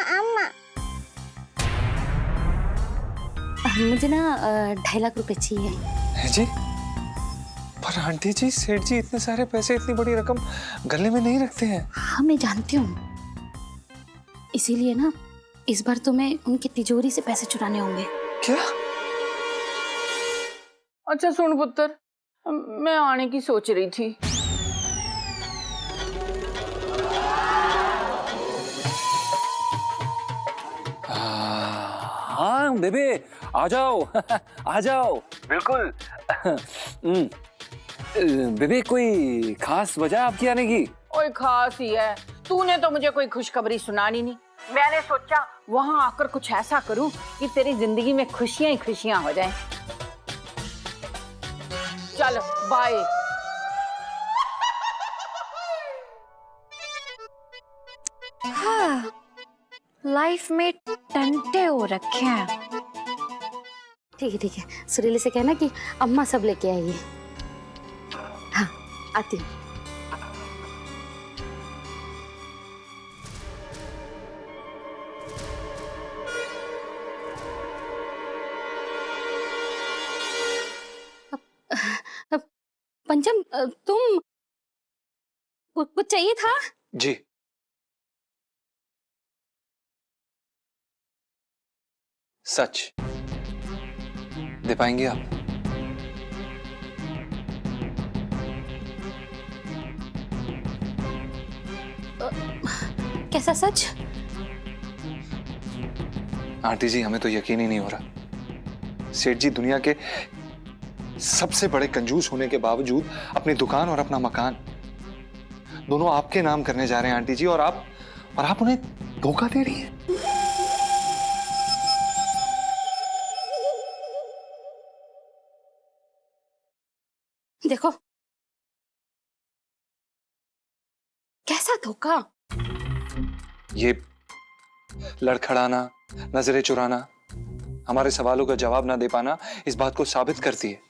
अम्मा। मुझे ना 2.5 लाख रुपए चाहिए। है जी? पर आंटी जी, सेठ जी इतने सारे पैसे, इतनी बड़ी रकम गले में नहीं रखते हैं। हाँ मैं जानती हूँ, इसीलिए ना इस बार तुम्हें उनकी तिजोरी से पैसे चुराने होंगे। क्या? अच्छा सुन पुत्र, मैं आने की सोच रही थी। हाँ बेबे, आ जाओ आ जाओ, बिल्कुल। बेबे, कोई खास वजह आपकी आने की? ओए खास ही है, तूने तो मुझे कोई खुशखबरी सुनानी नहीं। मैंने सोचा वहां आकर कुछ ऐसा करूं कि तेरी जिंदगी में खुशियां ही खुशियां हो जाएं। चल बाय। हाँ, लाइफ में टंटे हो रखे हैं। ठीक है, सुरीली से कहना कि अम्मा सब लेके आई है। हाँ आती हूँ। पंचम, तुम कुछ चाहिए था? जी। सच दे पाएंगे आप? कैसा सच? आंटी जी, हमें तो यकीन ही नहीं हो रहा। सेठ जी दुनिया के सबसे बड़े कंजूस होने के बावजूद अपनी दुकान और अपना मकान दोनों आपके नाम करने जा रहे हैं आंटी जी, और आप उन्हें धोखा दे रही हैं। देखो, कैसा धोखा? ये लड़खड़ाना, नजरें चुराना, हमारे सवालों का जवाब ना दे पाना इस बात को साबित करती है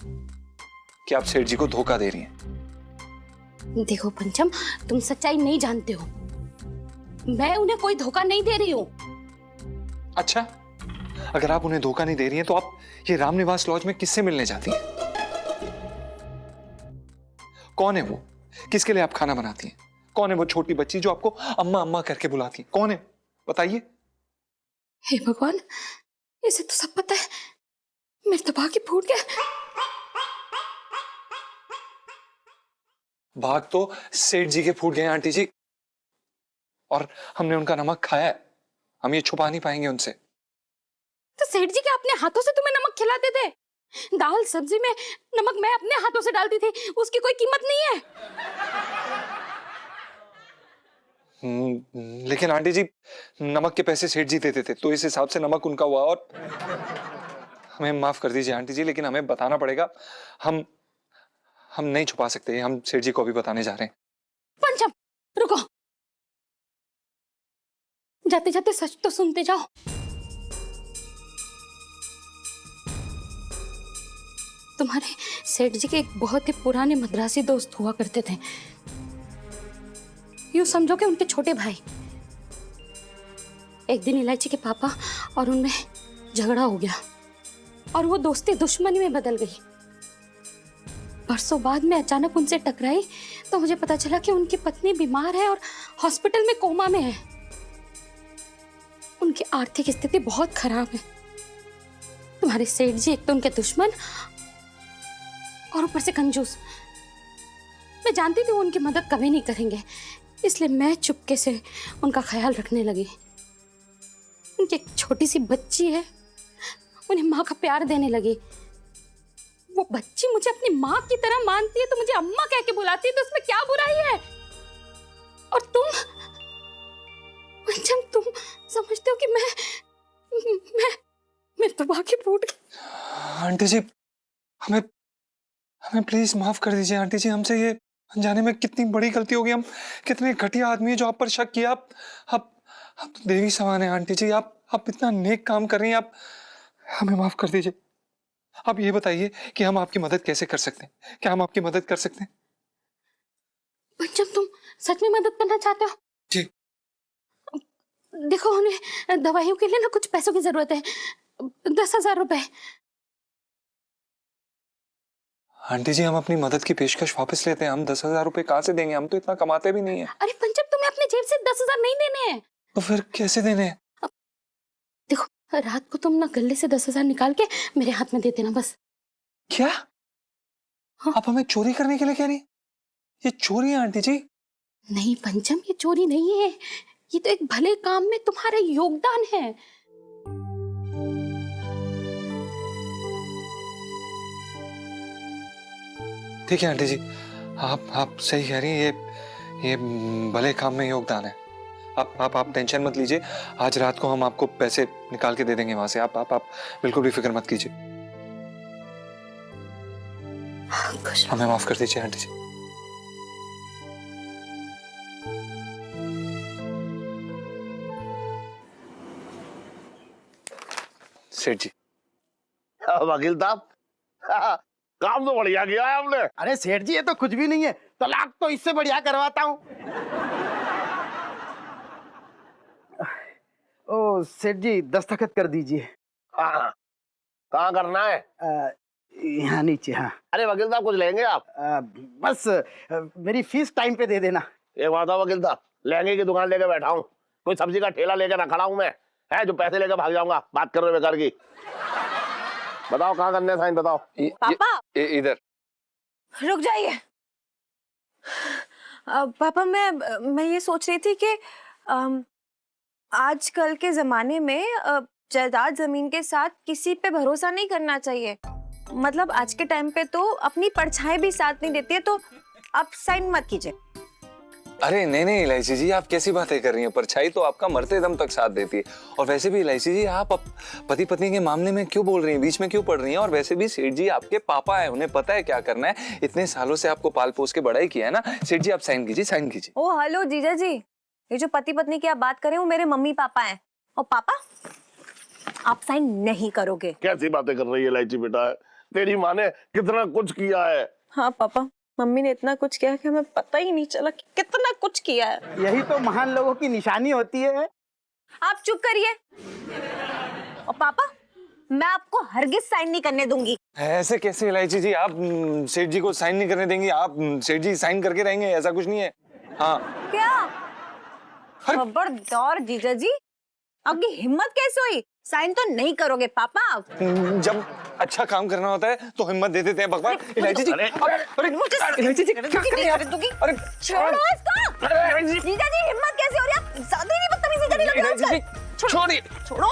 कि आप सेठ जी को धोखा दे रही हैं। देखो पंचम, तुम सच्चाई नहीं जानते हो। मैं उन्हें कोई धोखा नहीं दे रही हूँ। अच्छा, अगर आप उन्हें धोखा नहीं दे रही हैं तो आप ये रामनिवास लॉज में किससे मिलने जाती हैं? कौन है वो? किसके लिए आप खाना बनाती हैं? कौन है वो छोटी बच्ची जो आपको अम्मा अम्मा करके बुलाती है? कौन है? बताइए। हे भगवान, इसे तो सब पता है। मेरे दिमाग ही फूट गया। भाग तो सेठ जी के फूट गए आंटी जी, और हमने उनका नमक खाया है। हम ये छुपा नहीं पाएंगे उनसे। तो सेठ जी क्या अपने हाथों से तुम्हें नमक खिलाते थे? दाल सब्जी में नमक मैं अपने हाथों से डालती थी, उसकी कोई कीमत नहीं है। लेकिन आंटी जी, नमक के पैसे सेठ जी देते थे, तो इस हिसाब से नमक उनका हुआ। और हमें माफ कर दीजिए आंटी जी, लेकिन हमें बताना पड़ेगा। हम नहीं छुपा सकते। हम सेठ जी को भी बताने जा रहे हैं। पंचम रुको, जाते जाते सच तो सुनते जाओ। तुम्हारे सेठ जी के एक बहुत ही पुराने मद्रासी दोस्त हुआ करते थे। यूं समझो कि उनके छोटे भाई। एक दिन इलायची के पापा और उनमें झगड़ा हो गया और वो दोस्ती दुश्मनी में बदल गई। बरसों बाद में अचानक उनसे टकराई तो मुझे पता चला कि उनकी पत्नी बीमार है और हॉस्पिटल में कोमा में है। उनकी आर्थिक स्थिति बहुत खराब है। तुम्हारे सेठ जी एक तो उनके दुश्मन और ऊपर से कंजूस। मैं जानती थी वो उनकी मदद कभी नहीं करेंगे, इसलिए मैं चुपके से उनका ख्याल रखने लगी। उनकी एक छोटी सी बच्ची है, उन्हें माँ का प्यार देने लगी। वो बच्ची मुझे अपनी माँ की तरह मानती है तो मुझे अम्मा कह के बुलाती है, तो उसमें क्या बुराई है? और तुम पंचम, तुम समझते हो कि मैं तो बाकी फूट गई। आंटी जी, हमें प्लीज माफ कर दीजिए आंटी जी। हमसे ये अनजाने में कितनी बड़ी गलती हो गई। हम कितने घटिया आदमी है जो आप पर शक किया। आप तो देवी समान है आंटी जी। आप इतना नेक काम कर रही हैं। आप हमें माफ कर दीजिए। आप ये बताइए कि हम आपकी मदद कैसे कर सकते हैं? क्या हम आपकी मदद कर सकते हैं? पंचम, तुम सच में मदद करना चाहते हो? जी। देखो उन्हें दवाइयों के लिए ना कुछ पैसों की जरूरत है, 10,000 रुपए। आंटी जी हम अपनी मदद की पेशकश वापस लेते हैं, हम 10,000 रुपए कहाँ से देंगे, हम तो इतना कमाते भी नहीं है। अरे पंचम, तुम्हें अपने जेब से 10,000 नहीं देने हैं। तो फिर कैसे देने हैं? देखो रात को तुम ना गले से 10,000 निकाल के मेरे हाथ में दे देना बस। क्या? आप हमें चोरी करने के लिए कह रही हैं? ये चोरी है आंटी जी। नहीं पंचम, ये चोरी नहीं है, ये तो एक भले काम में तुम्हारा योगदान है। ठीक है आंटी जी, आप सही कह रही हैं, ये भले काम में योगदान है। आप टेंशन मत लीजिए, आज रात को हम आपको पैसे निकाल के दे देंगे वहां से। आप बिल्कुल भी फिक्र मत कीजिए। हमें माफ कर दीजिए आंटी जी। सेठ जी। वकील साहब, काम तो बढ़िया किया है आपने। अरे सेठ जी, ये तो कुछ भी नहीं है, तलाक तो इससे बढ़िया करवाता हूँ। ओ सेठ जी, दस्तखत कर दीजिए। हाँ, कहाँ करना है? यहाँ नीचे। हाँ। अरे वकील साहब कुछ लेंगे आप? बस मेरी फीस टाइम पे दे देना। एक बात है वकील साहब, लहंगे की दुकान लेके बैठा हूँ, कोई सब्जी का ठेला लेके ना खड़ा हूँ मैं, है जो पैसे लेके भाग जाऊंगा। बात कर रहे हो बेकार की। बताओ कहाँ करने साइन, बताओ। पापा इधर रुक जाइए। पापा मैं ये सोच रही थी कि आजकल के जमाने में जायदाद जमीन के साथ किसी पे भरोसा नहीं करना चाहिए। मतलब आज के टाइम पे तो अपनी परछाई भी साथ नहीं देती है, तो आप साइन मत कीजिए। अरे नहीं इलायची जी, आप कैसी बातें कर रही हैं? परछाई तो आपका मरते दम तक साथ देती है। और वैसे भी इलायची जी, आप पति पत्नी के मामले में क्यों बोल रही हैं, बीच में क्यों पड़ रही हैं? और वैसे भी सेठ जी आपके पापा है, उन्हें पता है क्या करना है। इतने सालों से आपको पाल पोस के बड़ा ही किया है ना। सेठ जी आप साइन कीजिए, साइन कीजिए। ओ हेलो जीजा जी, ये जो पति पत्नी की आप बात कर रहे हो, मेरे मम्मी पापा हैं। और पापा आप साइन नहीं करोगे। कैसी बातें कर रही है इलायची बेटा, तेरी माँ ने कितना कुछ किया है। हाँ पापा, मम्मी ने इतना कुछ किया कि हमें पता ही नहीं चला कि कितना कुछ किया है। यही तो महान लोगों की निशानी होती है। आप चुप करिए। और पापा, मैं आपको हरगिज साइन नहीं करने दूंगी। ऐसे कैसे इलायची जी, आप सेठ जी को साइन नहीं करने देंगी? आप सेठ जी साइन करके रहेंगे, ऐसा कुछ नहीं है। हाँ क्या खबरदार जीजा जी, आपकी हिम्मत कैसे हुई? साइन तो नहीं करोगे पापा आप। जब अच्छा काम करना होता है तो हिम्मत दे देते हैं भगवान। इलायची जी, अरे इलायची जी क्या कर रही हैं आप? अरे छोड़ो इसको। जीजा जी हिम्मत कैसे हो रही है? आप ज्यादा ही नहीं बदतमीजी करने लगे हो आजकल। छोड़िए। छोड़ो।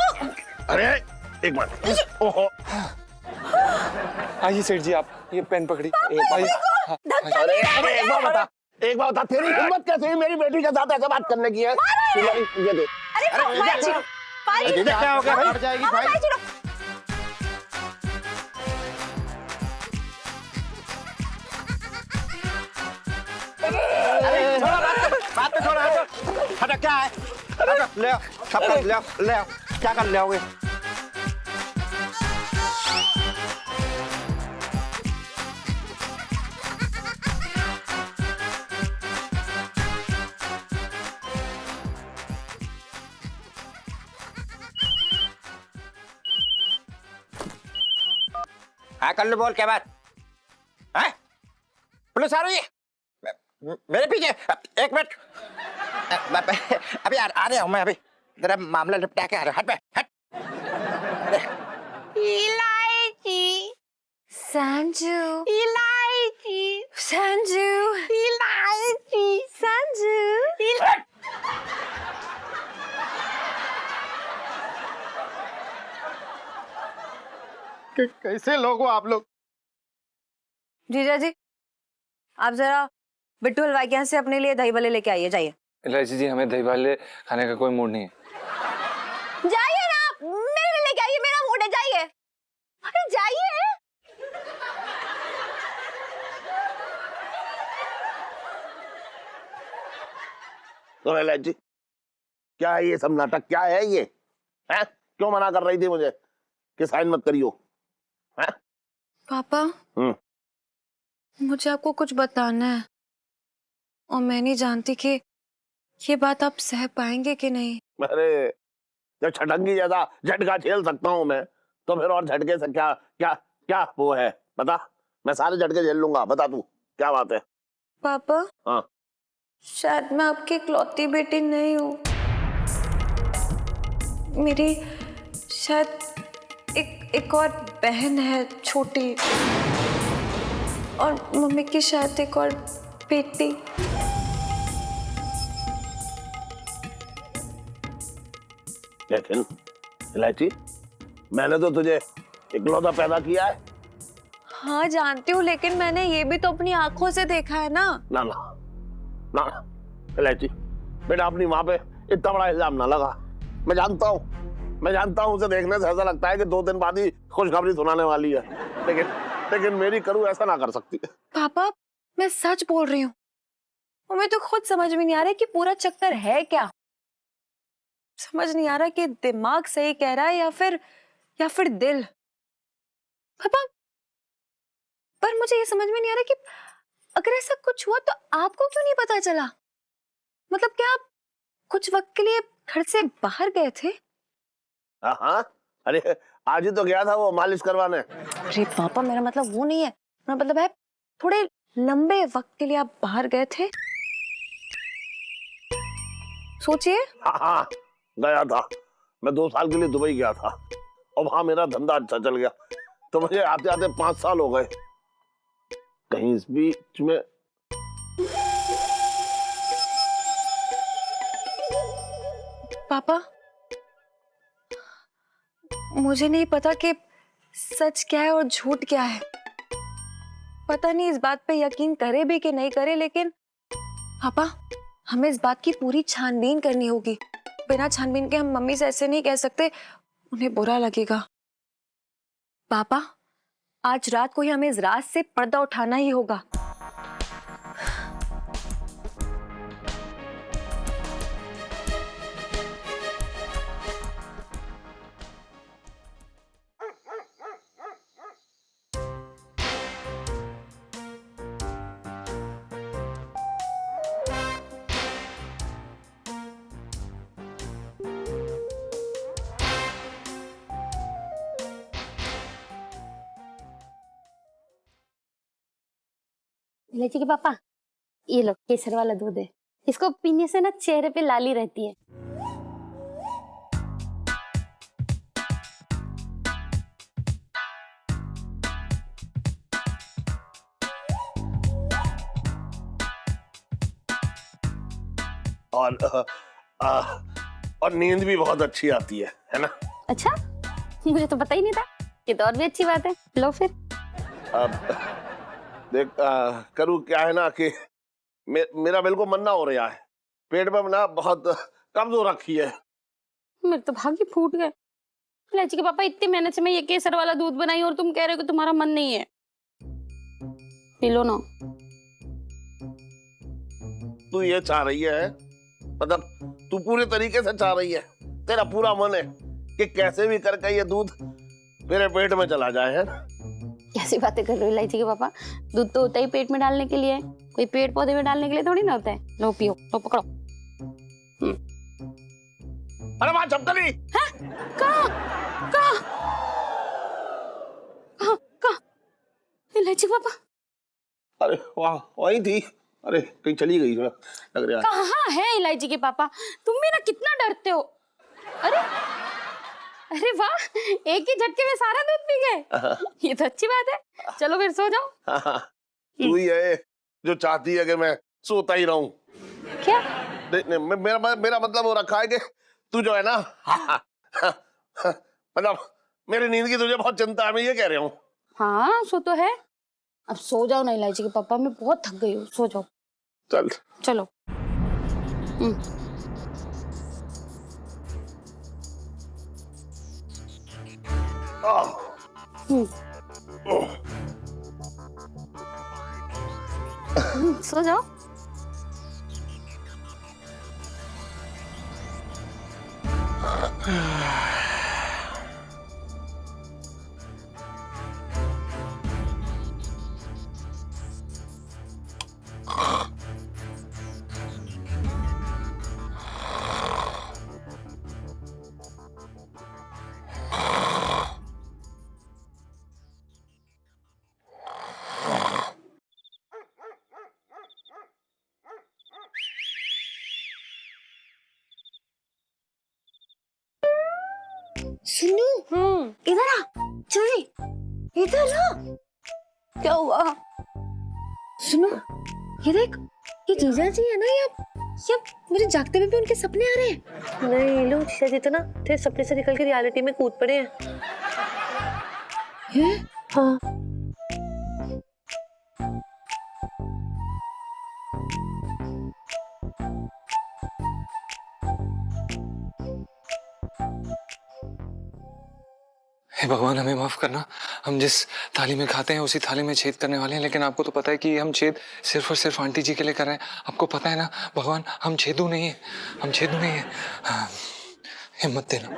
अरे एक मिनट, ओहो। आइए सेठ जी, आप ये पेन पकड़ी। अरे एक बात बता, तेरी हिम्मत कैसे हुई मेरी बेटी के साथ ऐसे बात करने की है? ये दे। क्या हो गया भाई? मर जाएगी भाई। बात तो छोड़ा। हटा, क्या है? हटा, ले आओ, सब कुछ ले आओ, ले आओ। क्या कर ले आओगे? हाँ कर लो, बोल क्या बात है? पुलिस आ रही है मेरे पीछे। एक मिनट, अभी आ रहा हूँ मैं। अभी तेरा मामला निपटा के आ रहा हूँ। हट बे, हट। इलायची संजू, इलायची संजू, इलायची संजू। कैसे लोग हो आप लोग? जीजा जी, आप जरा बिट्टू हलवाई के यहाँ से अपने लिए दही भल्ले लेके आइए। जाइए। इलायची जी, हमें दही भल्ले खाने का कोई मूड नहीं है। जाइए ना, मेरे लिए लेके आइए, मेरा मूड है। जाइए, अरे जाइए। तो इलायची, क्या है ये सब नाटक? क्या है ये? हैं? क्यों मना कर रही थी मुझे कि साइन मत करियो? हैं? पापा, मुझे आपको कुछ बताना है, और मैं नहीं जानती कि ये बात आप सह पाएंगे कि नहीं? अरे जब छटंगी जैसा झटका झेल सकता हूँ मैं, तो फिर और झटके से क्या क्या क्या वो है? बता, मैं सारे झटके झेल लूंगा। बता तू क्या बात है? पापा, हाँ, शायद मैं आपकी इकलौती बेटी नहीं हूँ। मेरी शायद एक और बहन है छोटी, और मम्मी की शायद एक और बेटी। लेकिन इलायची, मैंने तो तुझे इकलौता पैदा किया है। हाँ जानती हूँ, लेकिन मैंने ये भी तो अपनी आंखों से देखा है ना। ना ना ना इलायची, बेटा अपनी माँ पे इतना बड़ा इल्जाम ना लगा। मैं जानता हूँ उसे देखने से ऐसा लगता है कि 2 दिन बाद ही खुशखबरी सुनाने वाली है, लेकिन मेरी करू ऐसा ना कर सकती। पापा, मैं सच बोल रही हूँ। मुझे तो खुद समझ में नहीं आ रहा कि पूरा चक्कर है क्या। समझ नहीं आ रहा कि दिमाग सही कह रहा है या फिर दिल। पापा, पर मुझे ये समझ में नहीं आ रहा कि अगर ऐसा कुछ हुआ तो आपको क्यों नहीं पता चला? मतलब क्या आप कुछ वक्त के लिए घर से बाहर गए थे? हाँ, अरे आज ही तो गया था वो मालिश करवाने। अरे पापा, मेरा मतलब वो नहीं है। मेरा मतलब है थोड़े लंबे वक्त के लिए आप बाहर गए थे। सोचिए। हाँ, गया था। मैं 2 साल के लिए दुबई गया था और वहां मेरा धंधा अच्छा चल गया, तो मुझे आते आते 5 साल हो गए। कहीं इस बीच में पापा, मुझे नहीं पता कि सच क्या है और झूठ क्या है। पता नहीं इस बात पे यकीन करे भी कि नहीं करे, लेकिन पापा, हमें इस बात की पूरी छानबीन करनी होगी। बिना छानबीन के हम मम्मी से ऐसे नहीं कह सकते, उन्हें बुरा लगेगा। पापा, आज रात को ही हमें इस राज से पर्दा उठाना ही होगा। इलायची के पापा, ये लो केसर वाला दूध है। इसको पीने से ना चेहरे पे लाली रहती है। और और नींद भी बहुत अच्छी आती है ना? अच्छा, मुझे तो पता ही नहीं था। ये तो और भी अच्छी बात है। लो फिर। अब देख, करूँ क्या है ना कि मेरा बिल्कुल मन ना हो रहा है। पेट में ना बहुत कब्ज हो रखी है। मेरे तो भाग्य फूट गए। इलायची के पापा, इतनी मेहनत से मैं ये केसर वाला दूध बनाई और तुम कह रहे हो कि तुम्हारा मन नहीं है। पी लो ना। तू ये चाह रही है, मतलब तू पूरे तरीके से चाह रही है, तेरा पूरा मन है कि कैसे भी करके ये दूध मेरे पेट में चला जाए, है ना? कैसी बातें कर रहे हो इलायची के पापा? दूध तो होता ही पेट में डालने के लिए, कोई पेड़ पौधे में डालने के लिए थोड़ी ना होता है। लो पियो, लो पकड़ो। अरे वहां छपकली। कहाँ? इलायची पापा, अरे वाह, वही थी। अरे कहीं चली गई लग रहा है। कहाँ है इलायची के पापा? तुम भी ना कितना डरते हो। अरे वाह, एक ही झटके में सारा दूध पी गए। ये तो अच्छी बात है। चलो फिर सो जाओ। तू ही है जो चाहती है कि मैं सोता ही रहूं। क्या? नहीं, मेरा मतलब वो रखा है कि तू जो है ना, मतलब मेरी नींद की तुझे बहुत चिंता है, मैं ये कह रहा हूँ। हाँ, सो तो है। अब सो जाओ ना इलायची के पापा, मैं बहुत थक गई हूँ। सो जाओ। चल चलो। सो जाओ। सुनो इधर आ, चल इधर आ। क्या हुआ? सुनो ये देख, ये जीजा जी है ना, ये मुझे जागते हुए भी उनके सपने आ रहे हैं। नहीं लो, जीजा जी तो ना थे सपने से निकल के रियलिटी में कूद पड़े हैं। हाँ हे भगवान, हमें माफ करना। हम जिस थाली में खाते हैं उसी थाली में छेद करने वाले हैं, लेकिन आपको तो पता है कि हम छेद सिर्फ और सिर्फ आंटी जी के लिए कर रहे हैं। आपको पता है ना भगवान, हम छेदू नहीं है, हम छेदू नहीं है। हाँ, हिम्मत देना।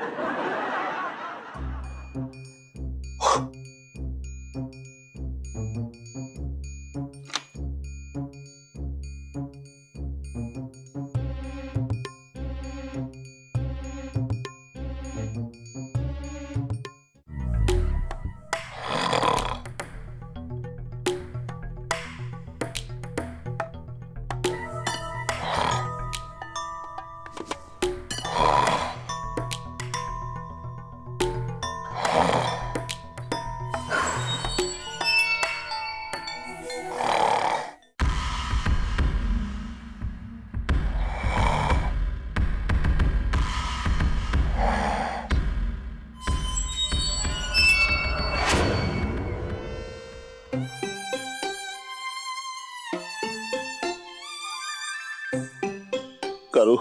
करू,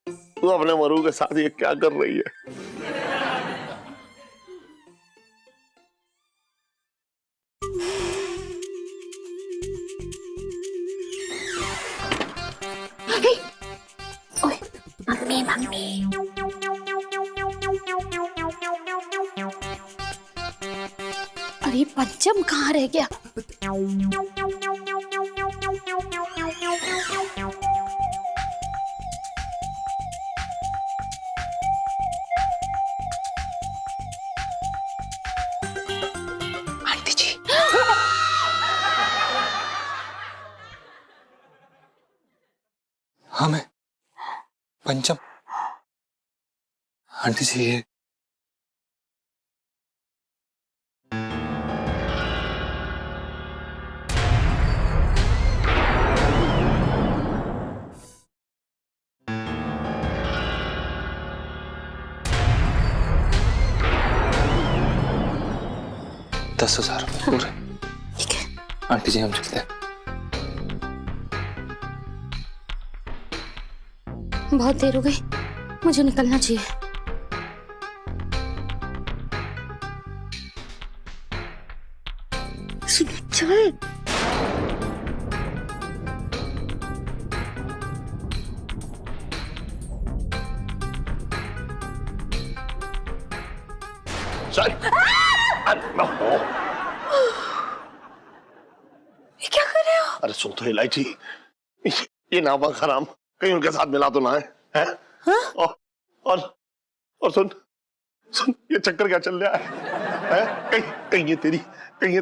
तू अपने मरू के साथ ये क्या कर रही है? मम्मी मम्मी अरे पंचम कहाँ रह गया? आंटी जी, हाँ मैं पंचम। आंटी जी ये $10,000 पूरे। ठीक है, आंटी जी हम चलते हैं। बहुत देर हो गई, मुझे निकलना चाहिए। सुनो चल। चल। ये क्या कर रहे हो? अरे सुन तो इलायची, ये नामा खराम कहीं उनके साथ मिला तो ना है, हैं? और सुन सुन, ये चक्कर क्या चल रहा है? कहीं ये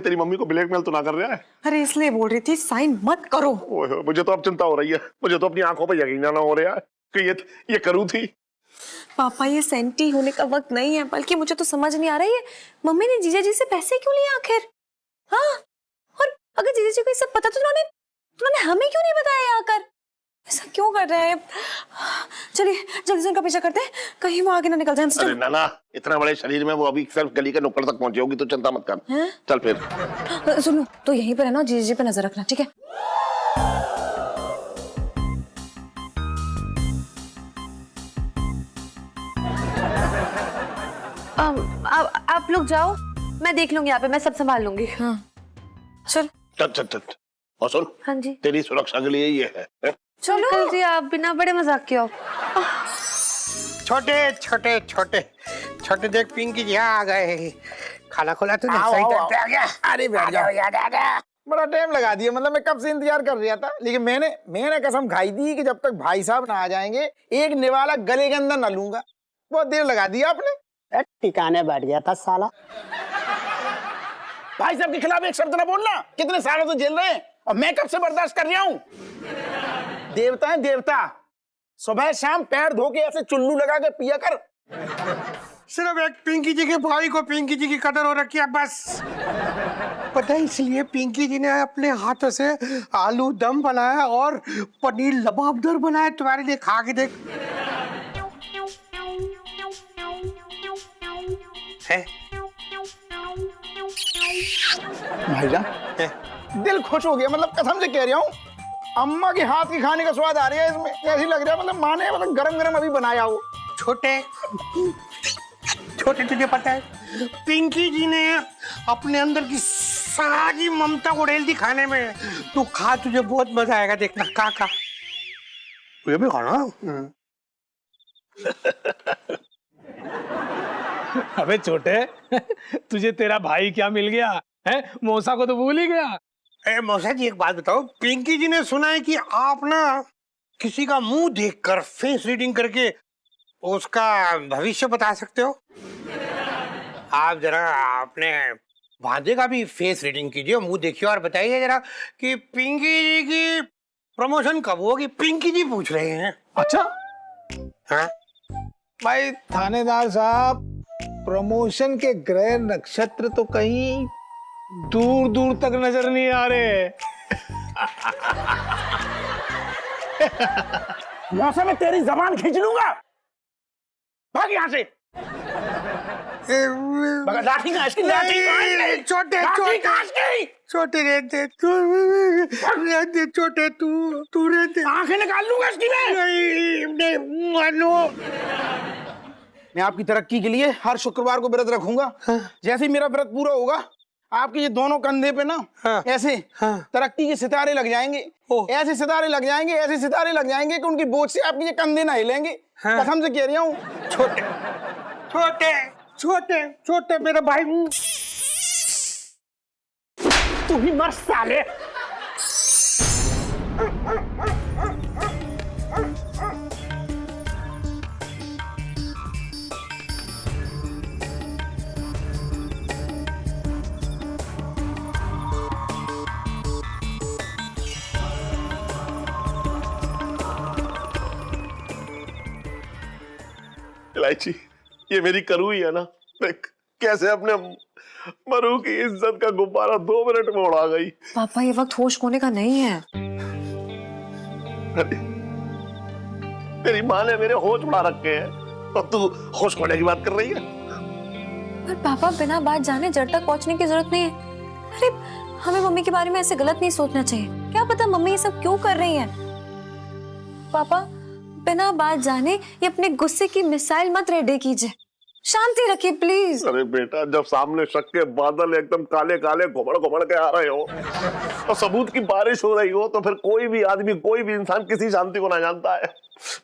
तेरी मम्मी को ब्लैकमेल तो ना कर रहा है? अरे इसलिए बोल रही थी साइन मत करो। ओए मुझे तो अब चिंता हो रही है, मुझे तो अपनी आंखों पर यकीन ना हो रहा है कि ये करूँ थी। पापा ये सेंटी होने का वक्त नहीं है, बल्कि मुझे तो समझ नहीं आ रहा है मम्मी ने जीजा जी से पैसे क्यों लिए आखिर? हाँ, और अगर जीजा जी को ये सब पता तो उन्होंने हमें क्यों नहीं बताया आकर? ऐसा क्यों कर रहे हैं? चलिए जल्दी से उनका पीछा करते हैं, कहीं वो आगे ना निकल जाए। अरे नाना, इतना बड़े शरीर में वो अभी सिर्फ गली के नुक्कड़ तक पहुंची होगी, तो चिंता मत कर। चल फिर सुनो, तो यहीं पर है ना, जीजा जी पे नजर रखना, ठीक है? आप लोग जाओ, मैं देख लूंगी यहाँ पे, मैं सब संभाल लूंगी। हाँ चल चल। और सुन, हाँ जी तेरी सुरक्षा के लिए ये है। चलो अंकल जी, आप बिना बड़े मजाक के हो। छोटे छोटे छोटे छोटे देख पिंकी जी आ गए। खाना खोला तूने? सही टाइम पे आ गया। अरे बैठ जाओ यार, आ गया। बड़ा टाइम लगा दिया, मतलब मैं कब से इंतजार कर रहा था, लेकिन मैंने कसम खाई थी कि जब तक भाई साहब ना आ जाएंगे एक निवाला गले के अंदर ना लूंगा। बहुत देर लगा दी आपने। ठिकाने बैठ गया था साला। भाई साहब के खिलाफ एक शब्द ना बोलना, कितने सालों से जेल रहे हैं और मैं कब से बर्दाश्त कर रहा हूँ। देवता है देवता, सुबह शाम पैर धो के ऐसे चुल्लू लगा के पिया कर। सिर्फ एक पिंकी जी के भाई को पिंकी जी की कदर हो रखी है बस। पता है इसलिए पिंकी जी ने अपने हाथों से आलू दम बनाया और पनीर लबाबदार बनाया तुम्हारे लिए, खा के देख। है भाईजान दिल खुश हो गया, मतलब कसम से कह रहा हूँ, अम्मा के हाथ की खाने का स्वाद आ रहा है इसमें। ऐसी लग रहा है मतलब माँ ने मतलब गरम गरम अभी बनाया हो। छोटे छोटे तुझे पता है पिंकी जी ने अपने अंदर की सारी ममता उड़ेल दी खाने में। तू खा, तुझे बहुत मजा आएगा, देखना। खा तुझे भी खाना। अबे छोटे, तुझे तेरा भाई क्या मिल गया है? मौसा को तो भूल ही गया। मौसा जी एक बात बताओ, पिंकी जी ने सुना है कि आप ना किसी का मुंह देखकर फेस रीडिंग करके उसका भविष्य बता सकते हो। आप जरा अपने भांजे का भी फेस रीडिंग कीजिए, मुंह देखिए और बताइए जरा कि पिंकी जी की प्रमोशन कब होगी। पिंकी जी पूछ रहे हैं। अच्छा हाँ भाई थानेदार साहब, प्रमोशन के ग्रह नक्षत्र तो कहीं दूर दूर तक नजर नहीं आ रहे। मौसम में तेरी जबान खींच लूंगा, भाग यहाँ से। लाठी कहाँ इसकी? लाठी छोटे छोटे रहते छोटे, तू रहते, आंखें निकाल लूंगा इसकी नहीं मानो। मैं आपकी तरक्की के लिए हर शुक्रवार को व्रत रखूंगा। जैसे ही मेरा व्रत पूरा होगा, आपके ये दोनों कंधे पे ना ऐसे तरक्की के सितारे लग जाएंगे। ऐसे सितारे लग जाएंगे, ऐसे सितारे लग जाएंगे कि उनकी बोझ से आपके ये कंधे ना हिलेंगे। कसम से कह रही हूँ। छोटे छोटे छोटे छोटे मेरा भाई, तू ही मर साले। इलायची, ये मेरी करू ही है ना। देख कैसे अपने मरू की इज्जत का गुब्बारा 2 मिनट में उड़ा गई। पापा ये वक्त होश खोने का नहीं है। अरे, तेरी माँ ने मेरे होश उड़ा रखे हैं और तू होश खोने की बात कर रही है। पर पापा बिना बात जाने जड़ तक पहुंचने की जरूरत नहीं है। अरे हमें मम्मी के बारे में ऐसे गलत नहीं सोचना चाहिए। क्या पता मम्मी ये सब क्यों कर रही हैं। पापा बिना बात जाने ये अपने गुस्से की मिसाइल मत रेडी कीजिए, शांति रखिए प्लीज। अरे बेटा, जब सामने शक के बादल एकदम काले काले घुमड़ घुमड़ के आ रहे हो और सबूत की बारिश हो रही हो, तो फिर कोई भी आदमी, कोई भी इंसान किसी शांति को ना जानता है।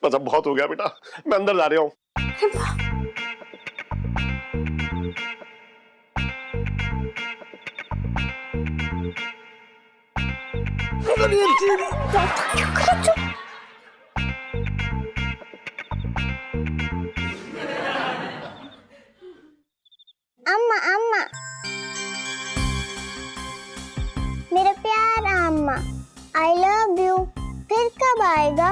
बस अब बहुत हो गया बेटा, मैं अंदर जा रहा हूँ। अम्मा अम्मा, मेरा प्यार अम्मा, आई लव यू। फिर कब आएगा?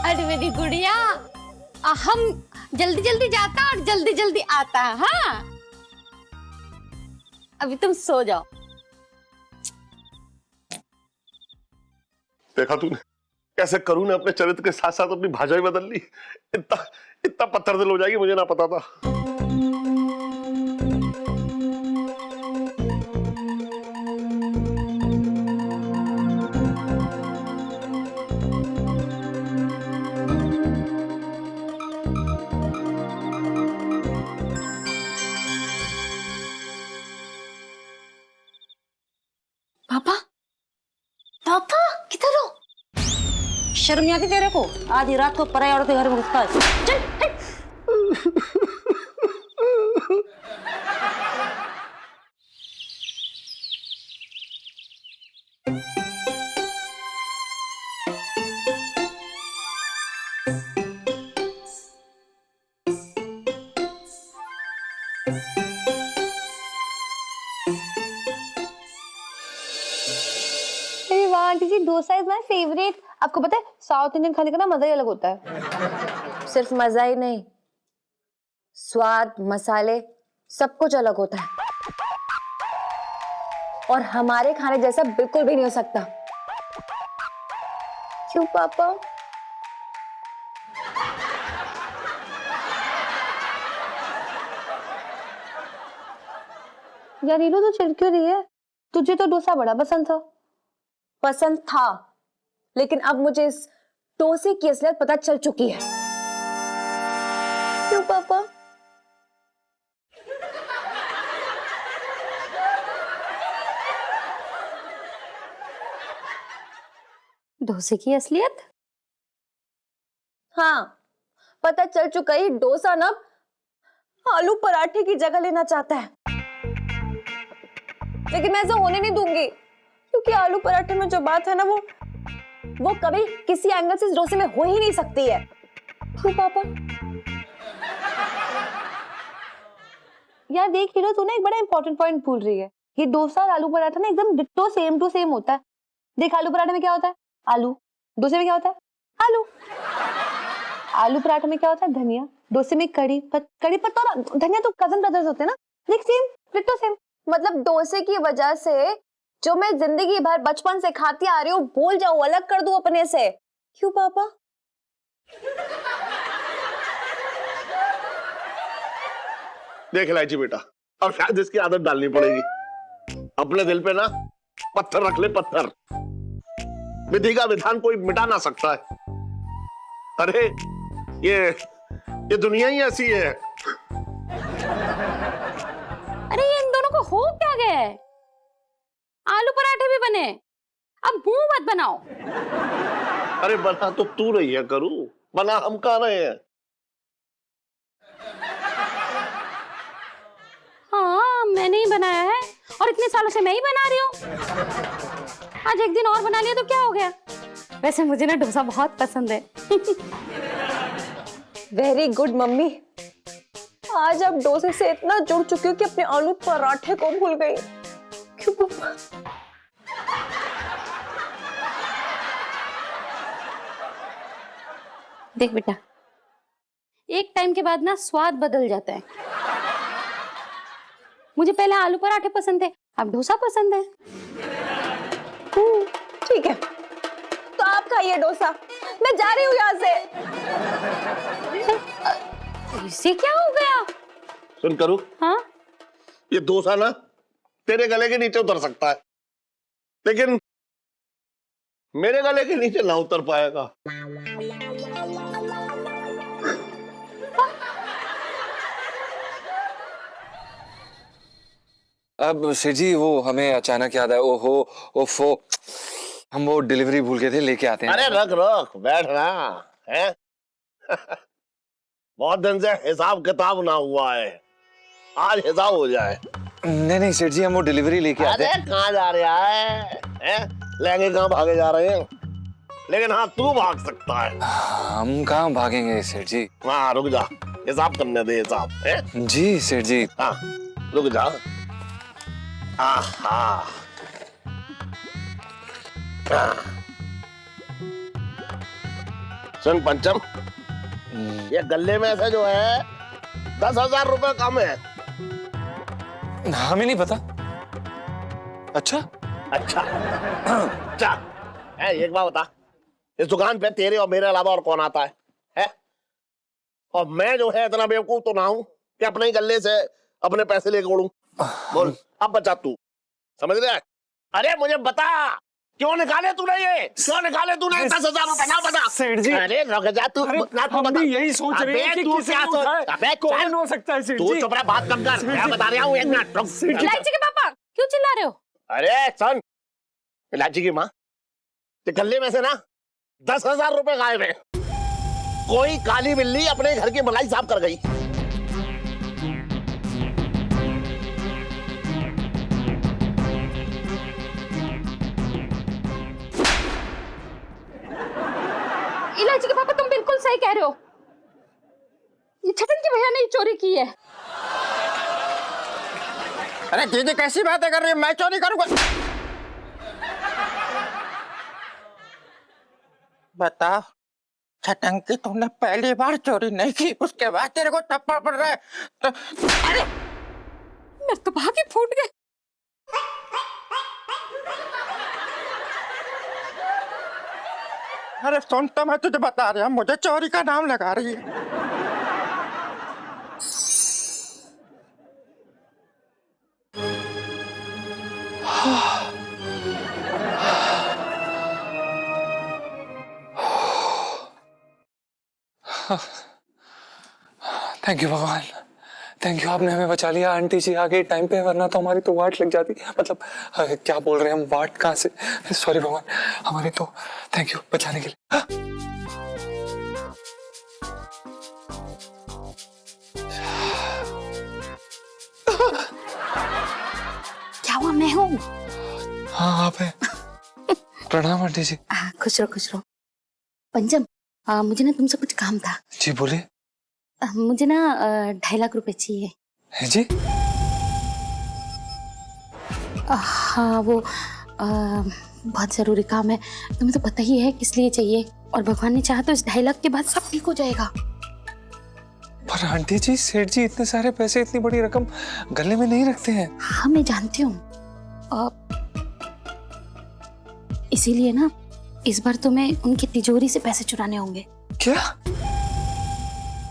अरे मेरी गुड़िया, हम जल्दी जल्दी जाता और जल्दी जल्दी आता। हाँ अभी तुम सो जाओ। देखा तूने कैसे करू ने अपने चरित्र के साथ साथ अपनी भाषा भी बदल ली। इतना पत्थर दिल हो जाएगी, मुझे ना पता था। पापा पापा किधर हो? शर्म नहीं आती तेरे को? आधी रात को पराई औरत के घर में घुसता है। चल aunty ji dosa is my favourite. आपको पता है साउथ इंडियन खाने का ना मजा ही अलग होता है। सिर्फ मजा ही नहीं, स्वाद, मसाले, सब कुछ अलग होता है और हमारे खाने जैसा बिल्कुल भी नहीं हो सकता। क्यों पापा? यार नीलू तो चिढ़ क्यों रही है? तुझे तो डोसा बड़ा पसंद था। पसंद था, लेकिन अब मुझे इस डोसे की असलियत पता चल चुकी है। क्यों पापा? डोसे की असलियत? हाँ, पता चल चुका है। डोसा ना आलू पराठे की जगह लेना चाहता है, लेकिन मैं ऐसा होने नहीं दूंगी, क्योंकि आलू पराठे में जो बात है ना वो कभी किसी एंगल से इस डोसे में हो ही नहीं सकती है। क्यों पापा? यार देख हीरो, तू ना एक बड़ा इंपॉर्टेंट पॉइंट भूल रही है। ये डोसा और आलू पराठा ना एकदम डिट्टो सेम टू सेम होता है। देख, आलू पराठे में क्या होता है? आलू। डोसे में क्या होता है? आलू। आलू पराठे में क्या होता है? धनिया। डोसे में कड़ी पत्ता और धनिया तो कजन ब्रदर्स होते हैं ना। देख, सेम, डिट्टो सेम। मतलब डोसे की वजह से जो मैं जिंदगी भर बचपन से खाती आ रही हूँ भूल जाऊं, अलग कर दूं अपने से। क्यों पापा? देख इलायची बेटा, अब शायद इसकी आदत डालनी पड़ेगी। अपने दिल पे ना पत्थर रख ले, पत्थर। विधि का विधान कोई मिटा ना सकता है। अरे ये दुनिया ही ऐसी है। अरे ये इन दोनों को हो क्या गया है? आलू पराठे भी बने, अब मुंह मत बनाओ। अरे बना तो तू रही है करू, बना हम कहा रहे हैं। हाँ, मैंने ही बनाया है और इतने सालों से मैं ही बना रही हूँ। आज एक दिन और बना लिया तो क्या हो गया? वैसे मुझे ना डोसा बहुत पसंद है। Very good mummy. आज अब डोसे से इतना जुड़ चुकी हूँ कि अपने आलू पराठे को भूल गई। क्यों पापा? देख बेटा, एक टाइम के बाद ना स्वाद बदल जाता है। मुझे पहले आलू पराठे पसंद थे, अब डोसा पसंद है। ठीक है, तो आप खाइए डोसा, मैं जा रही हूँ यहाँ से। इसे क्या हो गया? सुन करू, हाँ? ये डोसा ना तेरे गले के नीचे उतर सकता है, लेकिन मेरे गले के नीचे ना उतर पाएगा। अब सेठ जी, वो हमें अचानक याद आया। ओहो, ओफो, हम वो डिलीवरी भूल गए थे, लेके आते हैं। अरे रख बैठ ना है। बहुत दिन से हिसाब किताब ना हुआ है, आज हिसाब हो जाए। नहीं सेठ जी, हम वो डिलीवरी लेके आते हैं। अरे कहाँ जा रहा है? लहंगे कहाँ भागे जा रहे हैं? लेकिन हाँ, तू भाग सकता है। हम कहाँ भागेंगे सेठ जी? हाँ रुक जा, हिसाब करने दे हिसाब है। जी सेठ जी। हाँ रुक जा। आहा, सुन पंचम, ये गले में से जो है 10,000 रुपए कम है। हमें नहीं पता। अच्छा अच्छा अच्छा, एक बात बता, इस दुकान पे तेरे और मेरे अलावा और कौन आता है? और मैं जो है इतना बेवकूफ तो ना हूं कि अपने ही गले से अपने पैसे लेके उड़ूं। बोल, अब बचा तू, समझ रहा है? अरे मुझे बता, क्यों निकाले तूने ये? क्यों निकाले तूने 10,000 रुपए? ना बता सेठ जी। अरे रुक जा तू, ना तू बता। यही सोच रहे हैं कि तू किसे क्या सोच? अबे कौन हो सकता है सेठ जी? तू चुप रहा, बात कम कर। मैं बता रहा हूँ, एक मिनट रुक। इलायची के पापा क्यों चिल्ला रहे हो? अरे सुन, इलायची की माँ, ते गले में से ना 10,000 रुपए गायब है। कोई काली बिल्ली अपने घर की मलाई साफ कर गई। इलायची के पापा, तुम बिल्कुल सही कह रहे हो। ये छठन की भैया ने चोरी की है। अरे दीदी कैसी बातें कर रही है? मैं चोरी करूंगा? बताओ, छटंकी तुमने पहली बार चोरी नहीं की, उसके बाद तेरे को थप्पड़ पड़ रहा है तो अरे मेरे तो भागे फूट गए। अरे सुन, तो मैं तुझे बता रहा हूँ, मुझे चोरी का नाम लगा रही है। थैंक यू भगवान, थैंक यू, आपने हमें बचा लिया। आंटी जी आ गई टाइम पे, वरना तो हमारी तो वाट लग जाती। मतलब क्या बोल रहे हैं हम, वाट कहाँ से, सॉरी भगवान, हमारी तो थैंक यू बचाने के लिए। क्या हुआ? मैं हूँ। हाँ आप हैं। प्रणाम आंटी जी। खुश रहो खुश रहो। पंचम, मुझे ना तुमसे कुछ काम था। जी बोलिए। मुझे ना 2.5 लाख रुपए चाहिए। है जी? हाँ वो बहुत जरूरी काम है, तुम्हें तो पता ही है किस लिए चाहिए, और भगवान ने चाहा तो इस 2.5 लाख के बाद सब ठीक हो जाएगा। पर आंटी जी, सेठ जी इतने सारे पैसे, इतनी बड़ी रकम गले में नहीं रखते हैं। हाँ मैं जानती हूँ, इसीलिए ना इस बार तुम्हें उनकी तिजोरी से पैसे चुराने होंगे। क्या?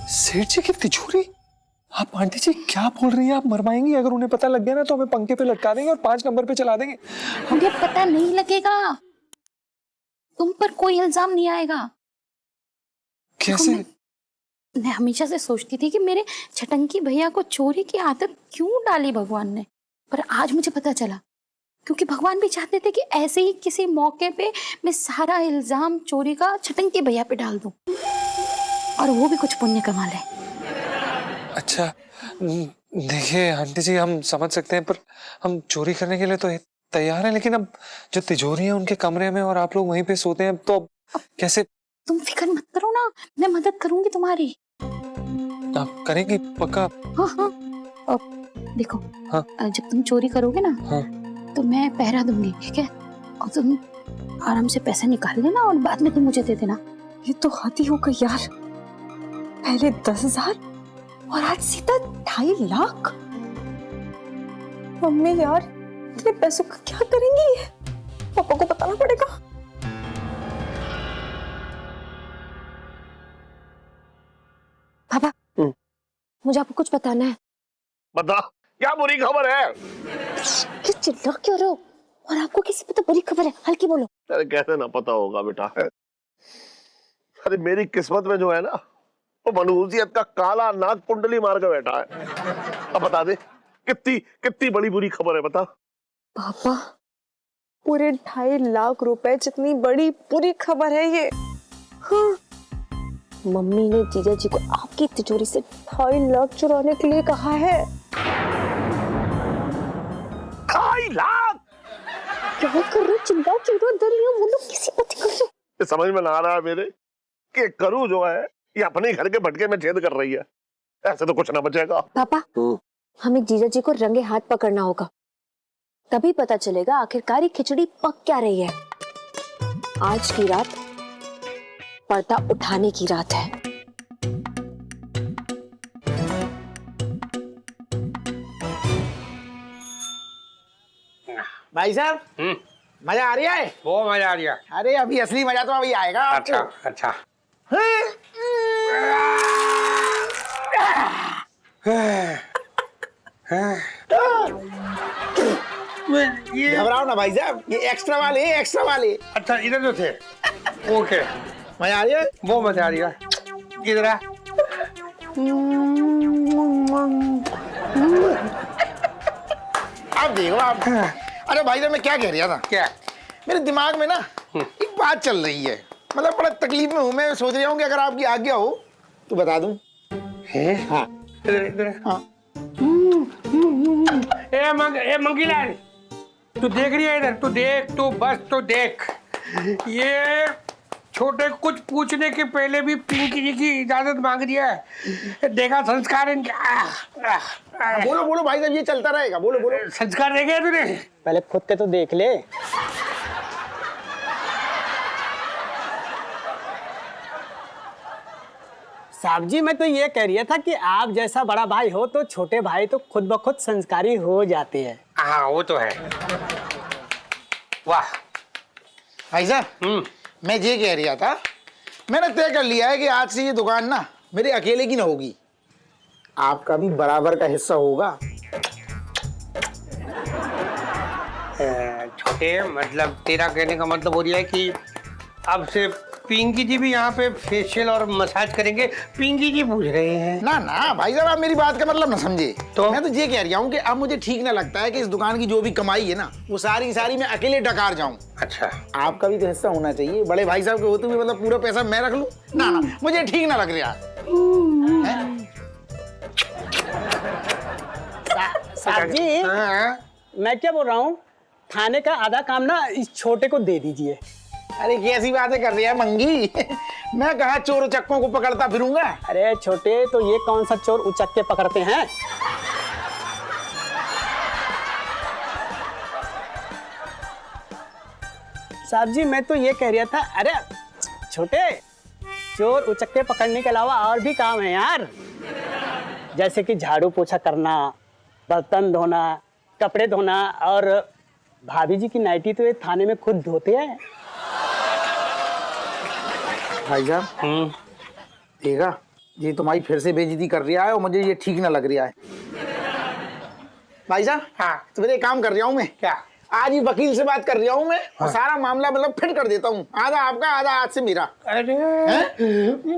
सेठ जी की तिजोरी? आप आंटी जी क्या बोल रही हैं? आप मरवाएंगी? अगर उन्हें पता लग गया ना तो हमें पंखे पे लटका देंगे और 5 नंबर पे चला देंगे। मुझे पता नहीं लगेगा, तुम पर कोई इल्जाम नहीं आएगा। कैसे? मैं हमेशा से सोचती थी कि मेरे छटंकी भैया को चोरी की आदत क्यों डाली भगवान ने, पर आज मुझे पता चला, क्योंकि भगवान भी चाहते थे कि ऐसे ही किसी मौके पे मैं सारा इल्जाम चोरी का छटंकी भैया पे डाल दूं, और वो भी कुछ पुण्य कमा ले। अच्छा देखिए आंटी जी, हम समझ सकते हैं, पर हम चोरी करने के लिए तो तैयार हैं, लेकिन अब जो तिजोरी है उनके कमरे में और आप लोग वहीं पे सोते हैं, तो कैसे? तुम फिक्र मत करो ना, मैं मदद करूंगी तुम्हारी। आप करेंगी पक्का? हाँ हाँ, देखो हाँ? जब तुम चोरी करोगे ना, हाँ? तो मैं पहरा दूंगी, ठीक है? और तुम आराम से पैसे निकाल लेना और बाद में तुम मुझे दे देना। ये तो हाथी हो गई यार, पहले 10,000 और आज सीधा 2.5 लाख। मम्मी यार, इतने पैसों का क्या करेंगी ये? पापा को बताना पड़ेगा। पापा, मुझे आपको कुछ बताना है। बता, क्या बुरी खबर है? कि चिल्ला क्यों रहे हो? और आपको किसी पे तो बुरी खबर है, हल्की बोलो। अरे कैसे ना पता होगा बेटा? अरे मेरी किस्मत में जो है ना, वो मनहूसियत का काला नाग कुंडली मार के बैठा है। अब बता दे, कितनी कितनी बड़ी बुरी खबर है, बता। पापा, पूरे 2.5 लाख रुपए जितनी बड़ी बुरी खबर है ये। हाँ, मम्मी ने जीजा जी को आपकी तिजोरी से 2.5 लाख चुराने के लिए कहा है। 2.5 लाख? क्या कर रहे हो? चिल्ला क्यों रहे हो? दरिया बोलो, किसी बात कर रहे हो? ये समझ में ना आ रहा है मेरे कि करूँ जो है ये अपने घर के भटके में छेद कर रही है। ऐसे तो कुछ ना बचेगा। पापा, हमें जीजा जी को रंगे हाथ पकड़ना होगा, तभी पता चलेगा आखिरकार ये खिचड़ी पक क्या रही है। आज की रात पर्दा उठाने की रात है। भाई साहब, मजा आ रहा है? वो मजा आ रहा। अरे अभी असली मजा तो अभी आएगा आपको। अच्छा अच्छा। घबराओ ना भाई साहब, ये एक्स्ट्रा वाले, एक्स्ट्रा वाले। अच्छा इधर जो थे, ओके। मजा आ रहा है? वो मजा आ रही है। किधर है? आप देखो आप। अरे भाई साहब, मैं क्या कह रहा था? क्या? मेरे दिमाग में ना एक बात चल रही है, मतलब बड़ा तकलीफ में हूँ। मैं सोच रहा हूँ कि अगर आपकी आज्ञा हो तो बता दूं। हाँ इधर इधर। हाँ। ए मंगीलाल, तू देख रही है इधर? तू देख, तू बस तू देख। ये छोटे कुछ पूछने के पहले भी पिंकी जी की इजाजत मांग दिया है। देखा संस्कार इनके? बोलो बोलो भाई साहब, ये चलता रहेगा। बोलो बोलो। संस्कार देखे तूने? पहले खुद के तो देख ले। साहब जी मैं तो ये कह रही था कि आप जैसा बड़ा भाई हो तो छोटे भाई तो खुद ब खुद संस्कारी हो जाते हैं। हाँ वो तो है। वाह भाई साहब मैं ये कह रहा था, मैंने तय कर लिया है कि आज से ये दुकान ना मेरे अकेले की ना होगी, आपका भी बराबर का हिस्सा होगा। छोटे मतलब तेरा कहने का मतलब हो रहा है कि अब से पिंकी जी भी यहाँ पे फेशियल और मसाज करेंगे। पिंकी जी पूछ रहे हैं। ना ना भाई साहब आप मेरी बात का मतलब ना समझे। तो मैं तो ये कह रहा हूँ कि अब मुझे ठीक ना लगता है कि इस दुकान की जो भी कमाई है ना वो सारी मैं अकेले डकार जाऊँ। अच्छा आपका भी तो हिस्सा होना चाहिए, बड़े भाई साहब के होते हुए मतलब पूरा पैसा मैं रख लूँ? ना ना मुझे ठीक ना लग रहा। साहब जी मैं क्या बोल रहा हूँ, थाने का आधा काम ना इस छोटे को दे दीजिए। अरे कैसी बातें कर रही है मंगी मैं कहा चोर उचक्कों को पकड़ता फिरूंगा। अरे छोटे तो ये कौन सा चोर उचक्के पकड़ते हैं? साहब जी मैं तो ये कह रहा था, अरे छोटे चोर उचक्के पकड़ने के अलावा और भी काम है यार, जैसे कि झाड़ू पोछा करना, बर्तन धोना, कपड़े धोना, और भाभी जी की नाइटी तो ये थाने में खुद धोते हैं। भाई साहब देखा ये तुम्हारी फिर से बेइज्जती कर रहा है और मुझे ये ठीक ना लग रहा है। भाई साहब हाँ तो मेरे काम कर रहा हूँ मैं, क्या आज ही वकील से बात कर रहा हूँ मैं और सारा मामला मतलब फिट कर देता हूँ, आधा आपका आधा आज से मेरा। अरे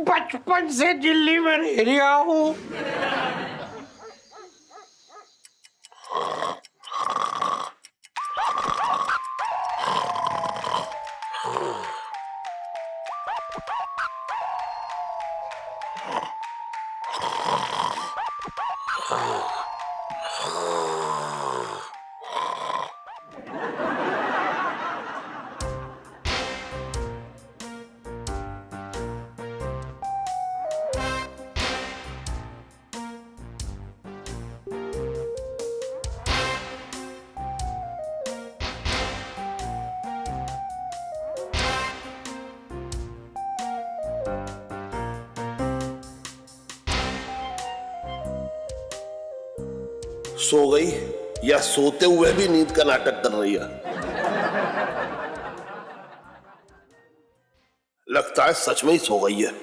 बचपन से दिल्ली में रह रहा हूँ। सो गई या सोते हुए भी नींद का नाटक कर रही है? लगता है सच में ही सो गई है।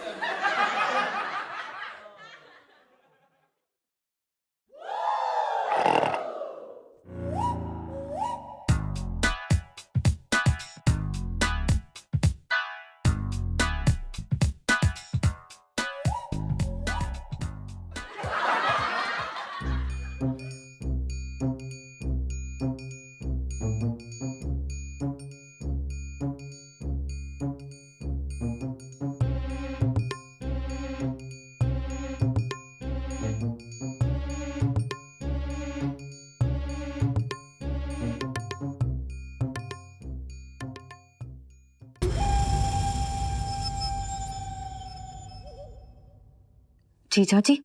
जीजा जी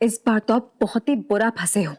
इस बार तो आप बहुत ही बुरा फंसे हो।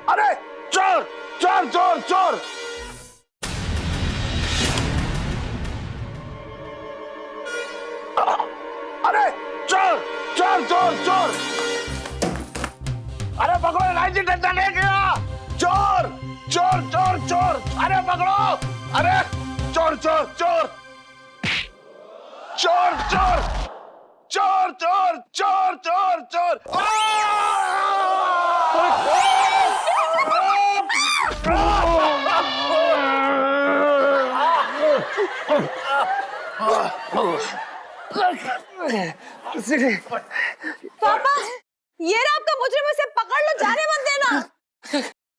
अरे चोर चोर चोर चोर! अरे चोर चोर चोर चोर! अरे पकड़ो, इलायची डंडा ले गया! चोर चोर चोर चोर! अरे पकड़ो! अरे चोर चोर चोर! चोर चोर चोर चोर चोर चोर चोर! पापा, ये रहा आपका मुजरिम, इसे पकड़ लो, जाने मत देना।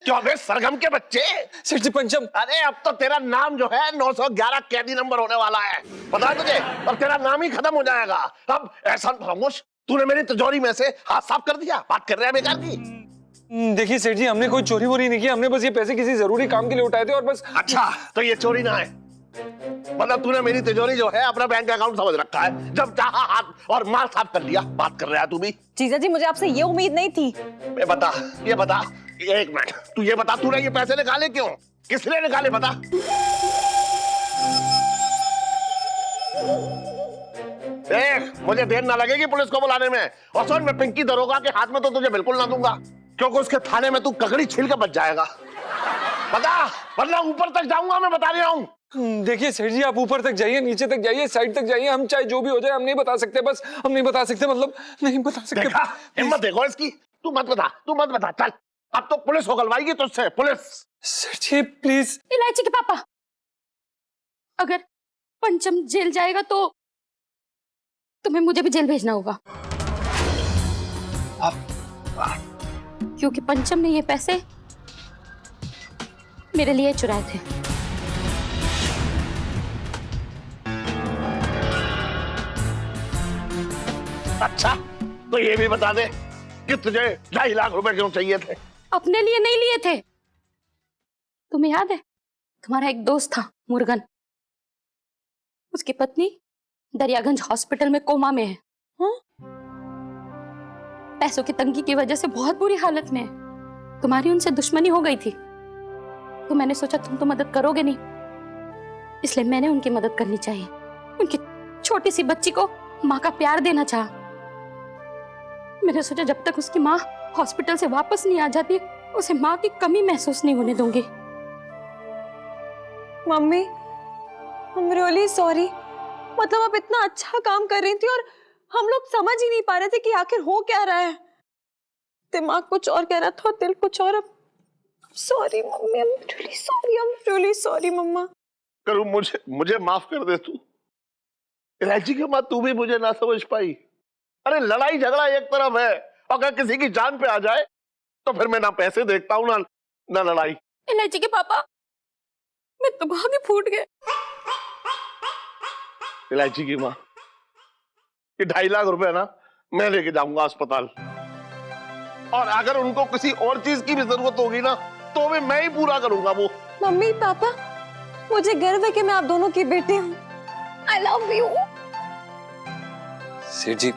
क्यों बे सरगम के बच्चे? सेठ जी पंचम। अरे अब तो तेरा नाम जो है 911 कैदी नंबर होने वाला है, पता है तुझे? अब तेरा नाम ही खत्म हो जाएगा। अब एहसान फरामोश, तूने मेरी तिजोरी में से हाथ साफ कर दिया। बात कर रहे हैं बेकार की। देखिए सेठ जी, हमने कोई चोरी वोरी नहीं की, हमने बस ये पैसे किसी जरूरी काम के लिए उठाए थे और बस। अच्छा, तो ये चोरी ना है, मतलब तूने मेरी तिजोरी जो है अपना बैंक अकाउंट समझ रखा है, जब चाहा हाथ और माल साफ कर लिया। बात कर रहा है तू भी? जीजा जी, मुझे आपसे ये उम्मीद नहीं थी। ये बता, एक मिनट, तू ये बता, तूने ये पैसे निकाले क्यों? किसने निकाले बता? देख, मुझे देर ना लगेगी पुलिस को बुलाने में। और सुन, मैं पिंकी दरोगा के हाथ में तो तुझे बिल्कुल ना दूंगा, क्योंकि उसके थाने में तू ककड़ी छील के बच जाएगा। बता, वरना ऊपर तक जाऊंगा, मैं बता रहा हूँ। देखिए सेठ जी, आप ऊपर तक जाइए, नीचे तक जाइए, साइड तक जाइए, हम चाहे जो भी हो जाए हम नहीं बता सकते, बस हम नहीं बता सकते, मतलब नहीं बता सकते। देखा, हिम्मत देखो इसकी। तू मत बता, चल। अब तो पुलिस उगलवाएगी तुझसे, पुलिस। सेठ जी प्लीज। इलायची के पापा, अगर पंचम जेल जाएगा तो तुम्हें मुझे भी जेल भेजना होगा, क्योंकि पंचम ने ये पैसे मेरे लिए चुराए थे। अच्छा, तो ये भी बता दे कि तुझे 2.5 लाख रुपए क्यों चाहिए थे? अपने लिए नहीं लिए थे। तुम्हें याद है, तुम्हारा एक दोस्त था मुर्गन, उसकी पत्नी दरियागंज हॉस्पिटल में कोमा में है। पैसों की तंगी की वजह से बहुत बुरी हालत में है। तुम्हारी उनसे दुश्मनी हो गई थी, तो मैंने सोचा तुम तो मदद करोगे नहीं, इसलिए मैंने उनकी मदद करनी चाहिए। उनकी छोटी सी बच्ची को माँ का प्यार देना चाहा। मैंने सोचा जब तक उसकी माँ हॉस्पिटल से वापस नहीं आ जाती, उसे माँ की कमी महसूस नहीं होने दूंगी। Mummy, I'm really sorry। मतलब आप इतना अच्छा काम कर रही थी और हम लोग समझ ही नहीं पा रहे थे कि आखिर हो क्या रहा है। दिमाग कुछ और कह रहा था, दिल कुछ और। Sorry mummy, I'm really sorry मम्मा। करूं, मुझे माफ कर दे तू। इलायची के बाद तू भी मुझे ना समझ पाई। अरे लड़ाई झगड़ा एक तरफ है, अगर किसी की जान पे आ जाए तो फिर मैं ना पैसे देखता हूँ ना लड़ाई। इलायची के पापा, मैं तो बहुत ही फूट गए। इलायची की माँ, ये 2.5 लाख रुपए ना मैं लेके जाऊंगा अस्पताल, और अगर उनको किसी और चीज की भी जरूरत होगी ना तो भी मैं ही पूरा करूंगा वो। मम्मी पापा, मुझे गर्व है कि मैं आप दोनों की बेटी हूँ। I love you। सेठ जी,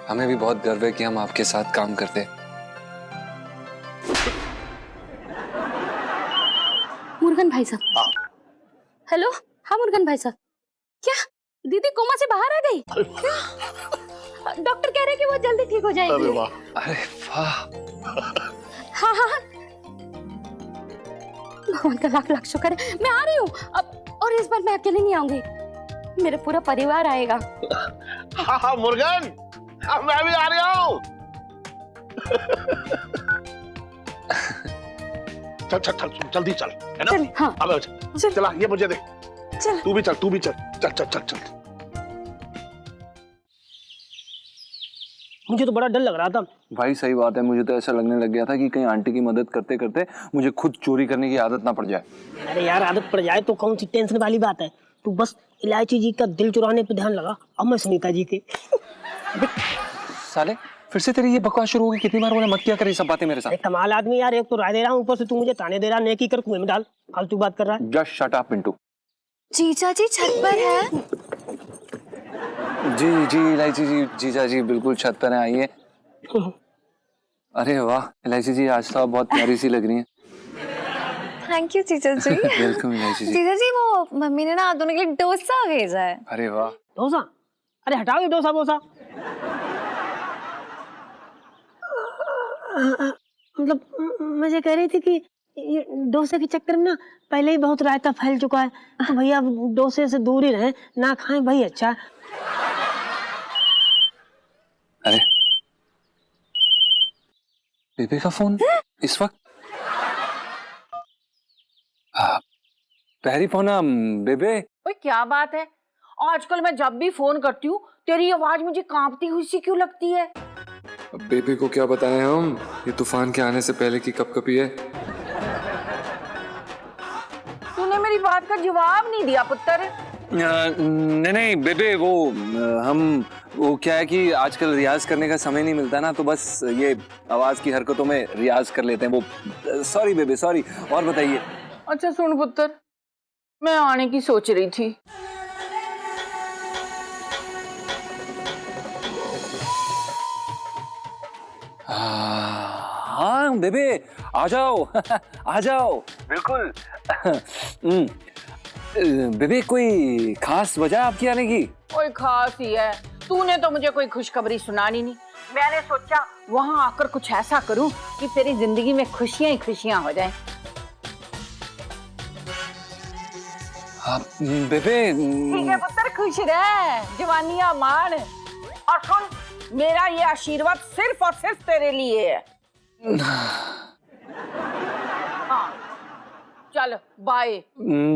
हमें भी बहुत गर्व है कि हम आपके साथ काम करते। मुर्गन भाई साहब। हेलो, हाँ मुर्गन भाई साहब, क्या दीदी कोमा से बाहर आ गई? डॉक्टर कह रहे हैं कि वो जल्दी ठीक हो जाएगी। अरे वाह, अरे वाह। हाँ, भगवान का लाख लाख शुक्र है। मैं आ रही हूँ अब, और इस बार मैं अकेले नहीं आऊंगी, मेरा पूरा परिवार आएगा। हाँ मुर्गन, मैं भी आ रहा हूँ। चल जल्दी चल, है ना? हाँ। अब चला, ये मुझे दे। चल। तू भी चल। मुझे तो बड़ा डर लग रहा था। भाई सही बात है, मुझे तो ऐसा लगने लग गया था कि कहीं आंटी की मदद करते करते मुझे खुद चोरी करने की आदत ना पड़ जाए। अरे यार आदत पड़ जाए तो कौन सी टेंशन वाली बात है, तू बस इलायची जी का दिल चुराने पे ध्यान लगा और मैं सुनीता जी के। साले फिर से तेरी ये बकवास शुरू हो गई, कितनी बार बोला मत किया कर ये सब बातें मेरे साथ। कमाल आदमी यार, एक तो राय दे रहा हूँ ऊपर से तू मुझे ताने दे रहा, नेकी कर कुएं में डाल, फालतू बात कर रहा है। Just shut up Pintu. जीजा जी छत पर है। जी जी इलायची जी, जीजा जी बिल्कुल छत पर हैं, आइए। अरे वाह इलायची जी, आज तो आप बहुत प्यारी सी लग रही हैं। थैंक यू जीजा जी। वेलकम इलायची जी। जीजा जी वो मम्मी ने ना आप दोनों के लिए डोसा भेजा है। अरे वाह। डोसा? अरे हटाओ ये डोसा बोसा। मतलब मुझे कह रही थी कि ये डोसे के चक्कर में ना पहले ही बहुत रायता फैल चुका है, तो भैया डोसे से दूर ही रहें, ना खाएं भाई। अच्छा अरे बेबे का फोन इस वक्त? पैरी पौना बेबे। ओए क्या बात है, आजकल मैं जब भी फोन करती हूँ तेरी आवाज मुझे कांपती हुई सी क्यों लगती है? बेबे को क्या बताएं हम, ये तूफान के आने से पहले की कपकपी है। तूने मेरी बात का जवाब नहीं दिया पुत्र। नहीं नहीं बेबे, वो क्या है कि आजकल रियाज करने का समय नहीं मिलता ना, तो बस ये आवाज की हरकतों में रियाज कर लेते हैं वो। सॉरी बेबे सॉरी। और बताइए। अच्छा सुन पुत्र, मैं आने की सोच रही थी। हाँ बेबे आ जाओ आ जाओ बिल्कुल। बेबे कोई खास वजह आपकी आने की? कोई खास ही है, तूने तो मुझे कोई खुशखबरी सुनानी नहीं। मैंने सोचा वहां आकर कुछ ऐसा करूं कि तेरी जिंदगी में खुशियां ही खुशियां हो जाएं। बेबे ठीक है पुत्र, खुश रह, जवानियां मार। और सुन, मेरा ये आशीर्वाद सिर्फ और सिर्फ तेरे लिए है। हाँ चल बाय।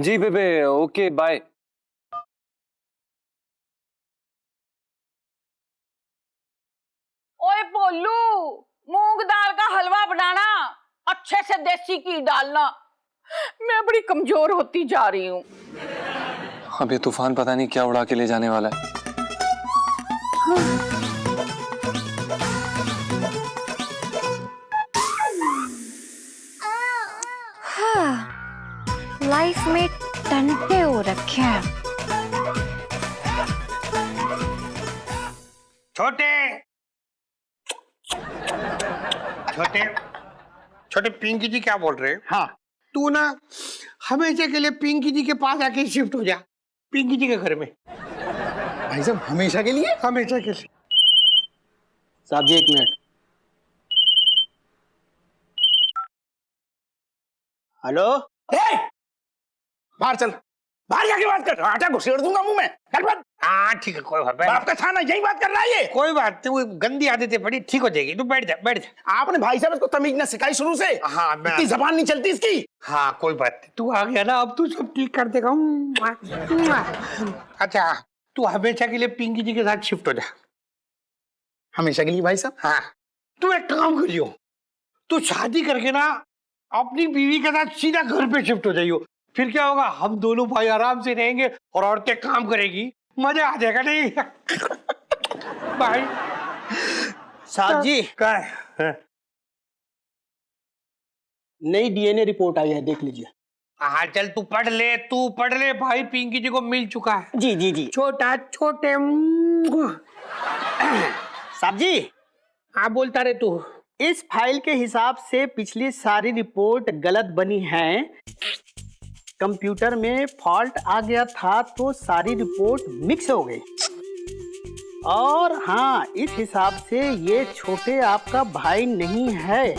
जी बेबे ओके बाय। ओए बोलू, मूंग दाल का हलवा बनाना, अच्छे से देसी घी डालना। मैं बड़ी कमजोर होती जा रही हूँ। अब ये तूफान पता नहीं क्या उड़ा के ले जाने वाला है। लाइफ में टंटे हो रखे हैं। छोटे छोटे छोटे पिंकी जी क्या बोल रहे हैं? हाँ तू ना हमेशा के लिए पिंकी जी के पास आके शिफ्ट हो जा, पिंकी जी के घर में। भाई साहब हमेशा के लिए? हमेशा के लिए। साहब जी एक मिनट। हेलो बाहर चल, बाहर जाके बात कर, आटा घुसेड़ दूंगा मुंह में। चल बात। हाँ ठीक है, कोई बात नहीं। बाप का थाना यही बात कर रहा है ये। कोई बात नहीं, वो गंदी आदतें पड़ी, ठीक हो जाएगी, तू बैठ जा बैठ जा। आपने भाई साहब इसको तमीज ना सिखाई शुरू से। हाँ मैं इतनी जबान नहीं चलती इसकी। हाँ कोई बात नहीं, तू आ गया ना, अब तू सब ठीक कर देगा। अच्छा तू हमेशा के लिए पिंकी जी के साथ शिफ्ट हो जा। हमेशा के लिए भाई साहब? हाँ तू एक काम करियो, तू शादी करके ना अपनी बीवी के साथ सीधा घर पे शिफ्ट हो जाइयो। फिर क्या होगा, हम दोनों भाई आराम से रहेंगे और औरतें काम करेगी, मजा आ जाएगा। नहीं भाई साहब जी क्या है? नई डीएनए रिपोर्ट आई है, देख लीजिए। हाँ चल तू पढ़ ले भाई, पिंकी जी को मिल चुका है। जी जी जी। छोटा छोटे साहब जी। हाँ बोलता रहे तू। इस फाइल के हिसाब से पिछली सारी रिपोर्ट गलत बनी है, कंप्यूटर में फॉल्ट आ गया था तो सारी रिपोर्ट मिक्स हो गई। और हाँ, इस हिसाब से ये छोटे आपका भाई नहीं है।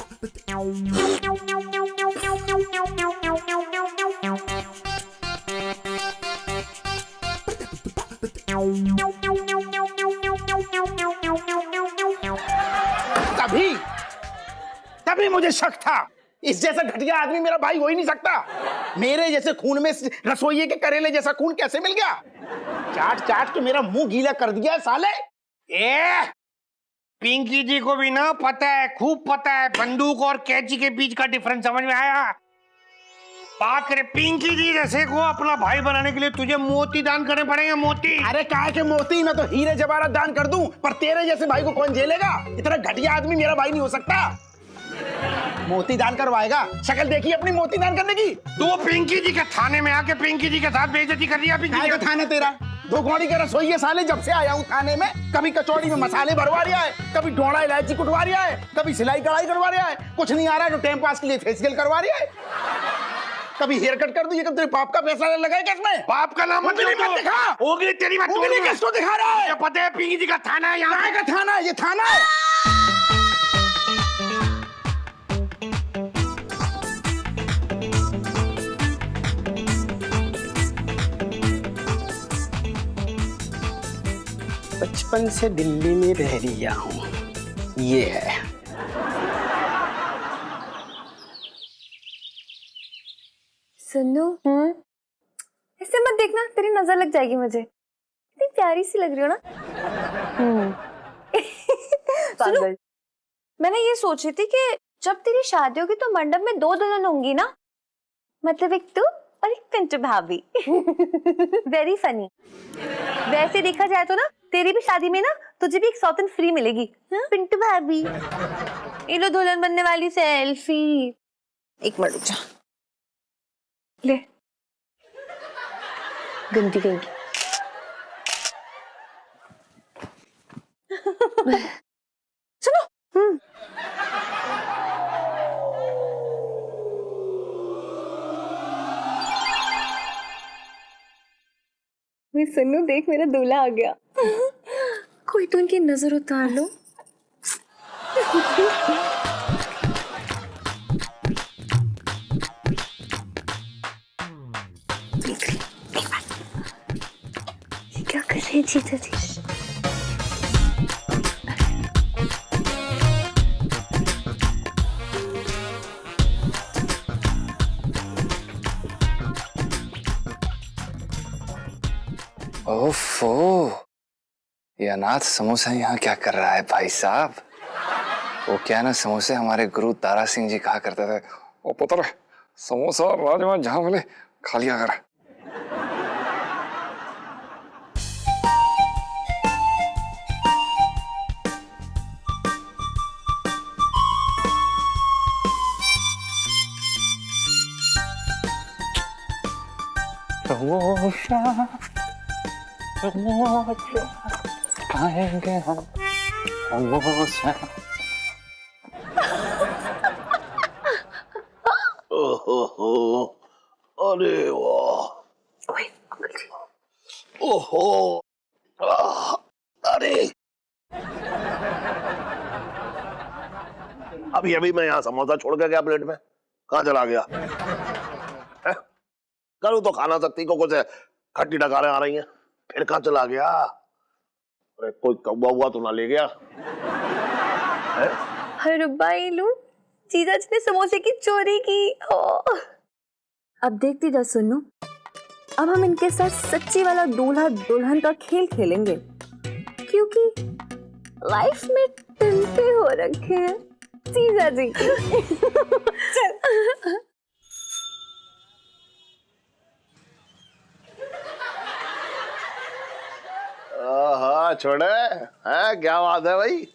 तभी मुझे शक था, इस जैसा घटिया आदमी मेरा भाई हो ही नहीं सकता। मेरे जैसे खून में रसोइये के करेले जैसा खून कैसे मिल गया? चाट चाट के मेरा मुंह गीला कर दिया साले। पिंकी जी को भी ना पता है, खूब पता है, बंदूक और कैंची के बीच का डिफरेंस समझ में आया? बात करे पिंकी जी जैसे को अपना भाई बनाने के लिए तुझे मोती दान करने पड़ेंगे, मोती। अरे काहे के मोती, मैं तो हीरे जवाहरात दान कर दूं, पर तेरे जैसे भाई को कौन झेलेगा? इतना घटिया आदमी मेरा भाई नहीं हो सकता। मोती दान करवाएगा? शक्ल देखी अपनी मोती दान करने की। तू पिंकी जी के थाने में आके पिंकी जी के साथ बेइज्जती कर दिया। पिंकी जी का थाने तेरा दो घोड़ी का रसोई है साले, जब से आया हूँ थाने में कभी कचौड़ी में मसाले भरवा रहा है, कभी डोड़ा इलायची कुटवा रहा है, कभी सिलाई कढ़ाई करवा रहा है, कुछ नहीं आ रहा है तो टाइम पास के लिए फेशियल करवा रहा है, कभी हेयर कट कर दिया, कभी तेरे बाप का पैसा लगा है किसमें? बाप का नाम मत दिखा, होगी तेरी बात। किसको दिखा रहा है? पता है पिंकी जी का थाना है, यहाँ का थाना है, ये थाना है। बचपन से दिल्ली में रह रहा हूँ, ये है। सुनो, ऐसे मत देखना, तेरी नजर लग जाएगी मुझे। इतनी प्यारी सी लग रही हो ना। सुनो, मैंने ये सोची थी कि जब तेरी शादी होगी तो मंडप में 2 दुल्हन होंगी ना, मतलब एक तू और एक पिंटू भाभी। Very funny. वैसे देखा जाए तो ना तेरी भी शादी में ना तुझे भी एक सौतन फ्री मिलेगी। पिंटू भाभी, ये लो दुल्हन बनने वाली सेल्फी। एक मिनट रुक जा, ले गंदी गंदी। सुनो, सन्नू देख, मेरा दूल्हा आ गया। कोई तो उनकी नजर उतार लो। क्या कर रहे हैं जीजा जी? ओफो, ये अनाथ समोसा यहाँ क्या कर रहा है भाई साहब? वो क्या ना, समोसे हमारे गुरु तारा सिंह जी कहा करते थे, ओ पुत्र समोसा और राजमा जहाँ मिले खा लिया कर। समोसा खाएंगे हम समोसा। ओहो, अरे वाह, ओहो, अरे अभी अभी मैं यहाँ समोसा छोड़ के गया प्लेट में, कहाँ चला गया? करूँ तो खाना सकती को कुछ खट्टी डकारें आ रही हैं, फिर कहाँ चला गया? अरे कोई कौवा हुआ तो ना ले गया? अरे बाईलू, जीजा जी ने समोसे की चोरी की। अब देखती जा सुनो, अब हम इनके साथ सच्ची वाला दूल्हा दुल्हन का खेल खेलेंगे, क्योंकि लाइफ में टिंटे हो रखे हैं जीजा जी। चल। हाँ छोड़े, है क्या बात है भाई?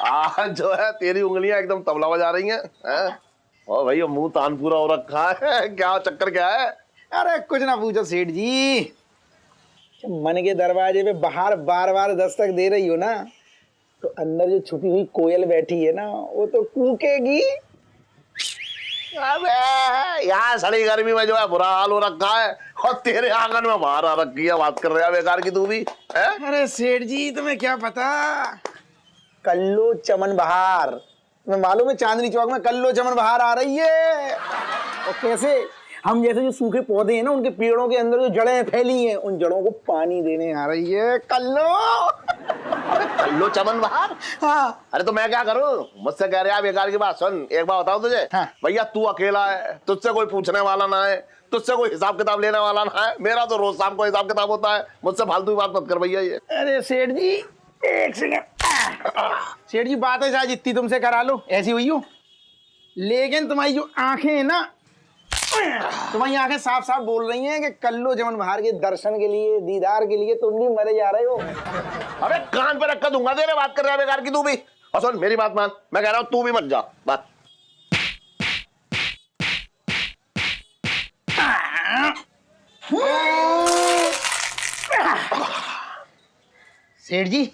आज जो है तेरी उंगलियां एकदम तबला बजा रही हैं, हैं? ओ भाई ये मुंह तान पूरा हो रखा है, क्या चक्कर क्या है? अरे कुछ ना पूछो सेठ जी, मन के दरवाजे पे बाहर बार बार दस्तक दे रही हो ना, तो अंदर जो छुपी हुई कोयल बैठी है ना, वो तो कूकेगी। अबे यहाँ सड़ी गर्मी में जो है बुरा हाल हो रखा है, और तेरे आंगन में बाहर आ रखी है, बात कर रहे हैं बेकार की तू भी, है? अरे सेठ जी तुम्हें क्या पता, कल्लो चमन बहार, तुम्हें मालूम है चांदनी चौक में कल्लो चमन बहार आ रही है। और कैसे? हम जैसे जो सूखे पौधे हैं ना, उनके पेड़ों के अंदर जो जड़ें फैली हैं, उन जड़ों को पानी देने आ रही है कल्लो। अरे कल्लो चमन बहार? हाँ। अरे तो मैं क्या करूं? मुझसे कह रहे हैं बेकार की बात। सुन एक बात बताऊं तुझे, हाँ। भैया तू अकेला है, तुझसे कोई पूछने वाला ना है, तुझसे कोई हिसाब किताब लेने वाला ना है, मेरा तो रोज शाम को हिसाब किताब होता है, मुझसे फालतू की बात मत कर भैया ये। अरे सेठ जी एक सेकंड, सेठ जी बात है चाहे जितनी तुमसे करा लो ऐसी हुई हो, लेकिन तुम्हारी जो आंखें हैं ना, तुम्हारी आंखें साफ साफ बोल रही हैं कि कल्लो चमन बहार के दर्शन के लिए, दीदार के लिए तुम भी मरे जा रहे हो। अबे कान पे रखा दूंगा तेरे, बात कर रहा है बेकार की तू भी। और सुन मेरी बात मान, मैं कह रहा हूँ तू भी मत जा। बात सेठ जी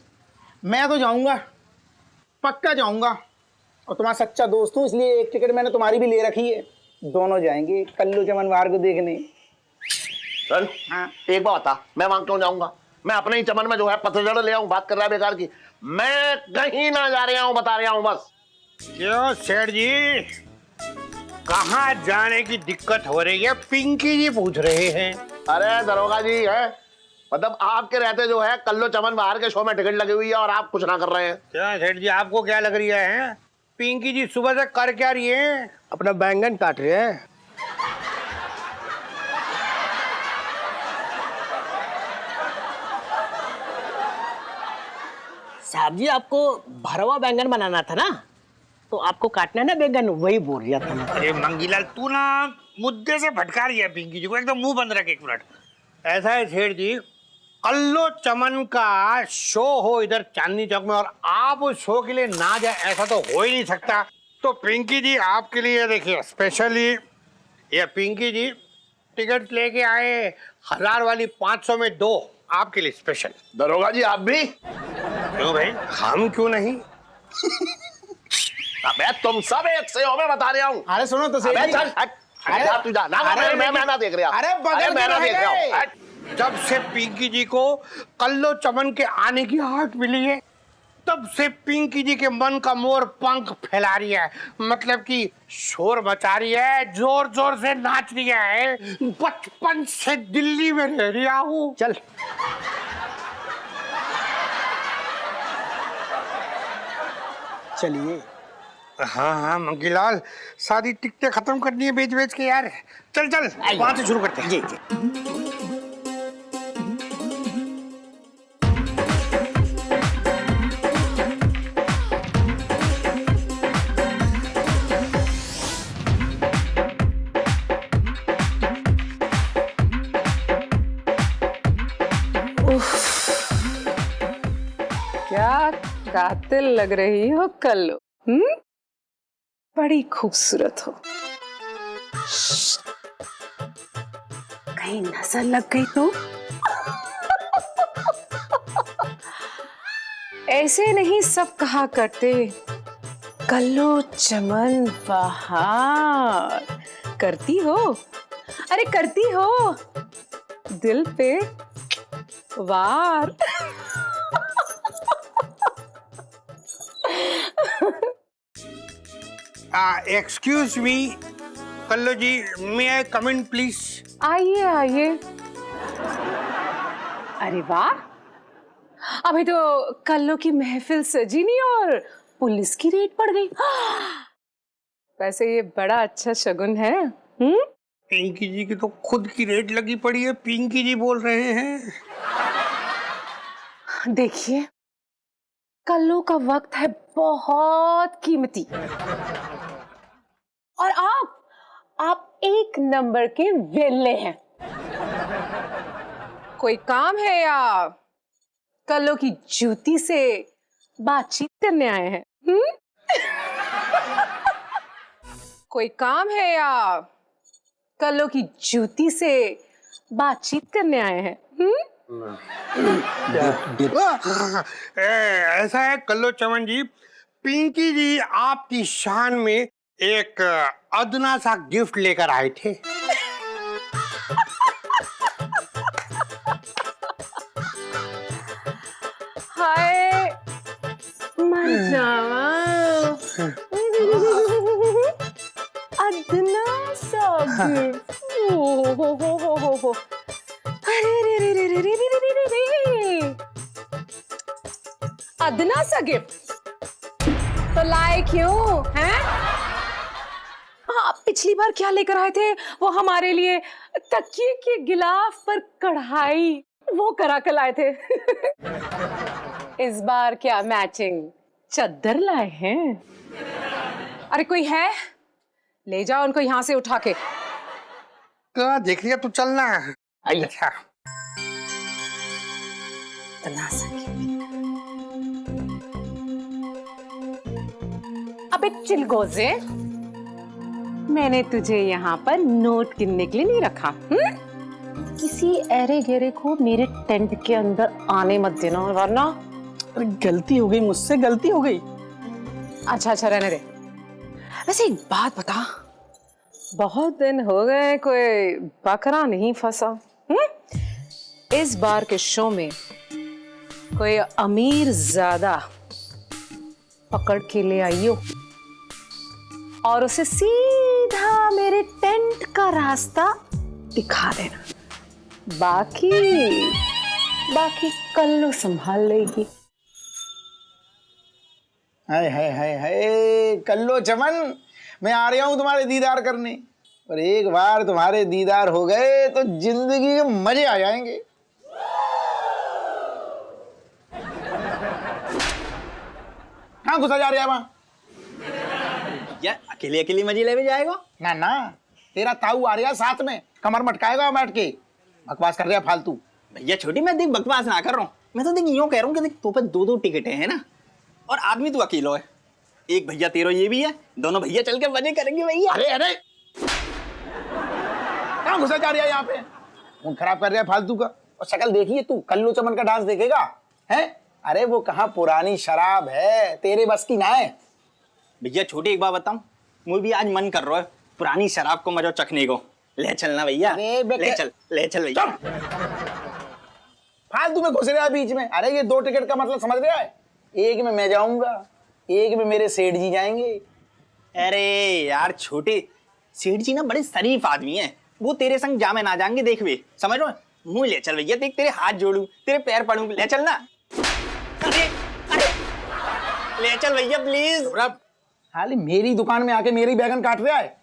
मैं तो जाऊंगा, पक्का जाऊंगा, और तुम्हारा सच्चा दोस्त हूँ इसलिए एक टिकट मैंने तुम्हारी भी ले रखी है, दोनों जाएंगे कल्लू चमन बहार को देखने। चल हाँ। एक बात बता, मैं वहां क्यों जाऊंगा? मैं अपने ही चमन में जो है पतझड़ ले आऊं। बात कर रहा है बेकार की, मैं कहीं ना जा रहा हूं, बता रहा हूं बस। क्यों सेठ जी, कहाँ जाने की दिक्कत हो रही है? पिंकी जी पूछ रहे हैं। अरे दरोगा जी है, मतलब आपके रहते जो है कल्लो चमन बहार के शो में टिकट लगी हुई है और आप कुछ ना कर रहे हैं। क्या सेठ जी आपको क्या लग रही है? पिंकी जी सुबह से कर क्या रही है? अपना बैंगन काट रहे हैं। साहब जी आपको भरवा बैंगन बनाना था ना, तो आपको काटना है ना बैंगन, वही बोल रहा था मैं। अरे मंगीलाल तू ना मुद्दे से भटका रही है पिंकी जी को, एकदम मुंह बंद रख। 1 मिनट, ऐसा है सेठ जी, कल्लो चमन का शो हो इधर चांदनी चौक में और आप उस शो के लिए ना जाए, ऐसा तो हो ही नहीं सकता। तो पिंकी जी आपके लिए देखिए स्पेशली, ये पिंकी जी टिकट लेके आए 1000 वाली 500 में 2 आपके लिए स्पेशल। दरोगा जी आप भी? क्यों भाई, हम क्यों नहीं? अबे तुम सब एक से हो, मैं बता रहा हूँ। अरे सुनो तो सेठ जी, चल अरे तू जा ना, मैं ना देख रहा। अरे बगल मैं ना देख रहा हूँ। जब से पिंकी जी को कल्लो चमन के आने की आहट मिली है, तब से पिंकी जी के मन का मोर पंख फैला रही है, मतलब कि शोर मचा रही है, जोर जोर से नाच रही है। बचपन से दिल्ली में रह रहा हूँ। चल चलिए। हाँ हाँ मंगीलाल, सारी टिकटें खत्म करनी है बेच बेच के यार। चल चल वहां से शुरू करते हैं। जी जी। क्या कातिल लग रही हो कल्लू, बड़ी खूबसूरत हो। कहीं नजर लग गई तो? ऐसे नहीं सब कहा करते, कल्लू चमन बहार। करती हो, अरे करती हो दिल पे वार। Excuse me Kallo ji, may I come in please? आइए आइए। अरे वाह, अभी तो कल्लो की महफिल सजी नहीं और पुलिस की रेड पड़ गई। वैसे ये बड़ा अच्छा शगुन है। पिंकी जी की तो खुद की रेड लगी पड़ी है, पिंकी जी बोल रहे हैं। देखिए कल्लो का वक्त है बहुत कीमती, और आप 1 नंबर के वेले हैं। कोई काम है या कल्लो की जूती से बातचीत करने आए हैं? कोई काम है या कल्लो की जूती से बातचीत करने आए हैं? ऐसा है कल्लो चमन जी, पिंकी जी आपकी शान में एक अदना सा गिफ्ट लेकर आए थे। हाय मर जावा, अदना सा गिफ्ट। अदना सा गिफ्ट तो लाए क्यों हैं? आप पिछली बार क्या लेकर आए थे? वो हमारे लिए तकिए के गिलाफ पर कढ़ाई वो करा कर लाए थे। इस बार क्या मैचिंग चद्दर लाए हैं? अरे कोई है? ले जाओ उनको यहाँ से उठा के। क्या देख लिया, तू चलना। आइए। अच्छा तना सकी। अबे चिलगोजे, मैंने तुझे यहाँ पर नोट गिनने के लिए नहीं रखा। किसी ऐरे गेरे को मेरे टेंट के अंदर आने मत देना, वरना। अरे गलती हो गई मुझसे, गलती हो गई। अच्छा रहने दे। वैसे एक बात बता, बहुत दिन हो गए कोई बकरा नहीं फंसा। इस बार के शो में कोई अमीर ज्यादा पकड़ के ले आइयो और उसे सीधा मेरे टेंट का रास्ता दिखा देना। बाकी कल्लू संभाल लेगी। हाय हाय हाय हाय, कल्लो चमन, मैं आ रहा हूँ तुम्हारे दीदार करने। और एक बार तुम्हारे दीदार हो गए तो जिंदगी के मजे आ जाएंगे। कहाँ घुसा जा रहा है वहाँ? या अकेले अकेले मजे ले भी जाएगा? ना ना, तेरा ताऊ आ रहा है साथ में, कमर मटकाएगा बैठ के। बकवास कर रहा है फालतू। भैया छोटी, मैं देख बकवास ना कर रहा हूँ, मैं तो देख यूं कह रहा हूँ कि देख तो पे 2-2 टिकटें हैं ना, और आदमी तू अकेलो है। एक भैया तेरो ये भी है, दोनों भैया चल के मजे करेंगे भैया। अरे कहाँ घुसा जा रहा है यहाँ पे? खून खराब कर रहा है फालतू का। और शक्ल देखिए तू, कल्लू चमन का डांस देखेगा है? अरे वो कहाँ पुरानी शराब है, तेरे बस की ना है। भैया छोटे एक बात बताऊं, मुझे भी आज मन कर रहा है पुरानी शराब को मजा चखने को। ले चलना भैया, ले चल भैया। फालतू में घुस रहा है बीच में। अरे ये 2 टिकट का मतलब समझ रहा है? एक में मैं जाऊंगा, एक में मेरे सेठ जी जाएंगे। अरे यार छोटे, सेठ जी ना बड़े शरीफ आदमी हैं, वो तेरे संग जामे ना जाएंगे, देख वे, समझ रहे हो? मुँह ले चल भैया, देख तेरे हाथ जोड़ू, तेरे पैर पड़ू, ले चलना। अरे ले चल भैया प्लीज। हाली मेरी दुकान में आके मेरी बैगन काट रहा है।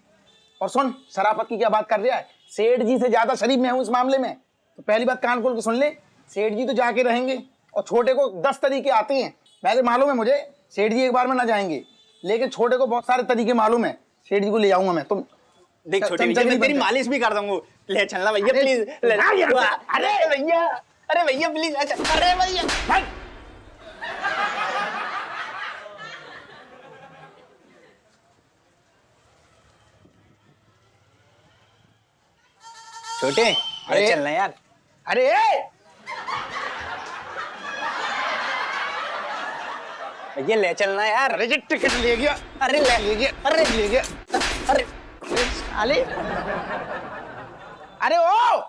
और सुन, शराफत की क्या बात कर रहा है? सेठ जी से ज्यादा शरीफ मैं हूं इस मामले में। तो पहली बात कान खोल के सुन ले, सेठ जी तो जाके रहेंगे, और छोटे को 10 तरीके आते हैं। वैसे मालूम है मुझे, सेठ जी एक बार में ना जाएंगे, लेकिन छोटे को बहुत सारे तरीके मालूम है। सेठ जी को ले आऊंगा मैं। तुम देख छोटे भैया, मैं तेरी मालिश भी कर दूंगा। ले चलना भैया प्लीज। अरे भैया प्लीज। अरे भैया छोटे, अरे चलना यार। अरे भैया ले चलना यार। अरे टिकट ले गया। अरे ले गया। अरे ले गया। अरे अरे ओ।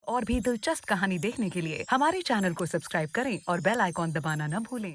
और भी दिलचस्प कहानी देखने के लिए हमारे चैनल को सब्सक्राइब करें और बेल आइकॉन दबाना न भूलें।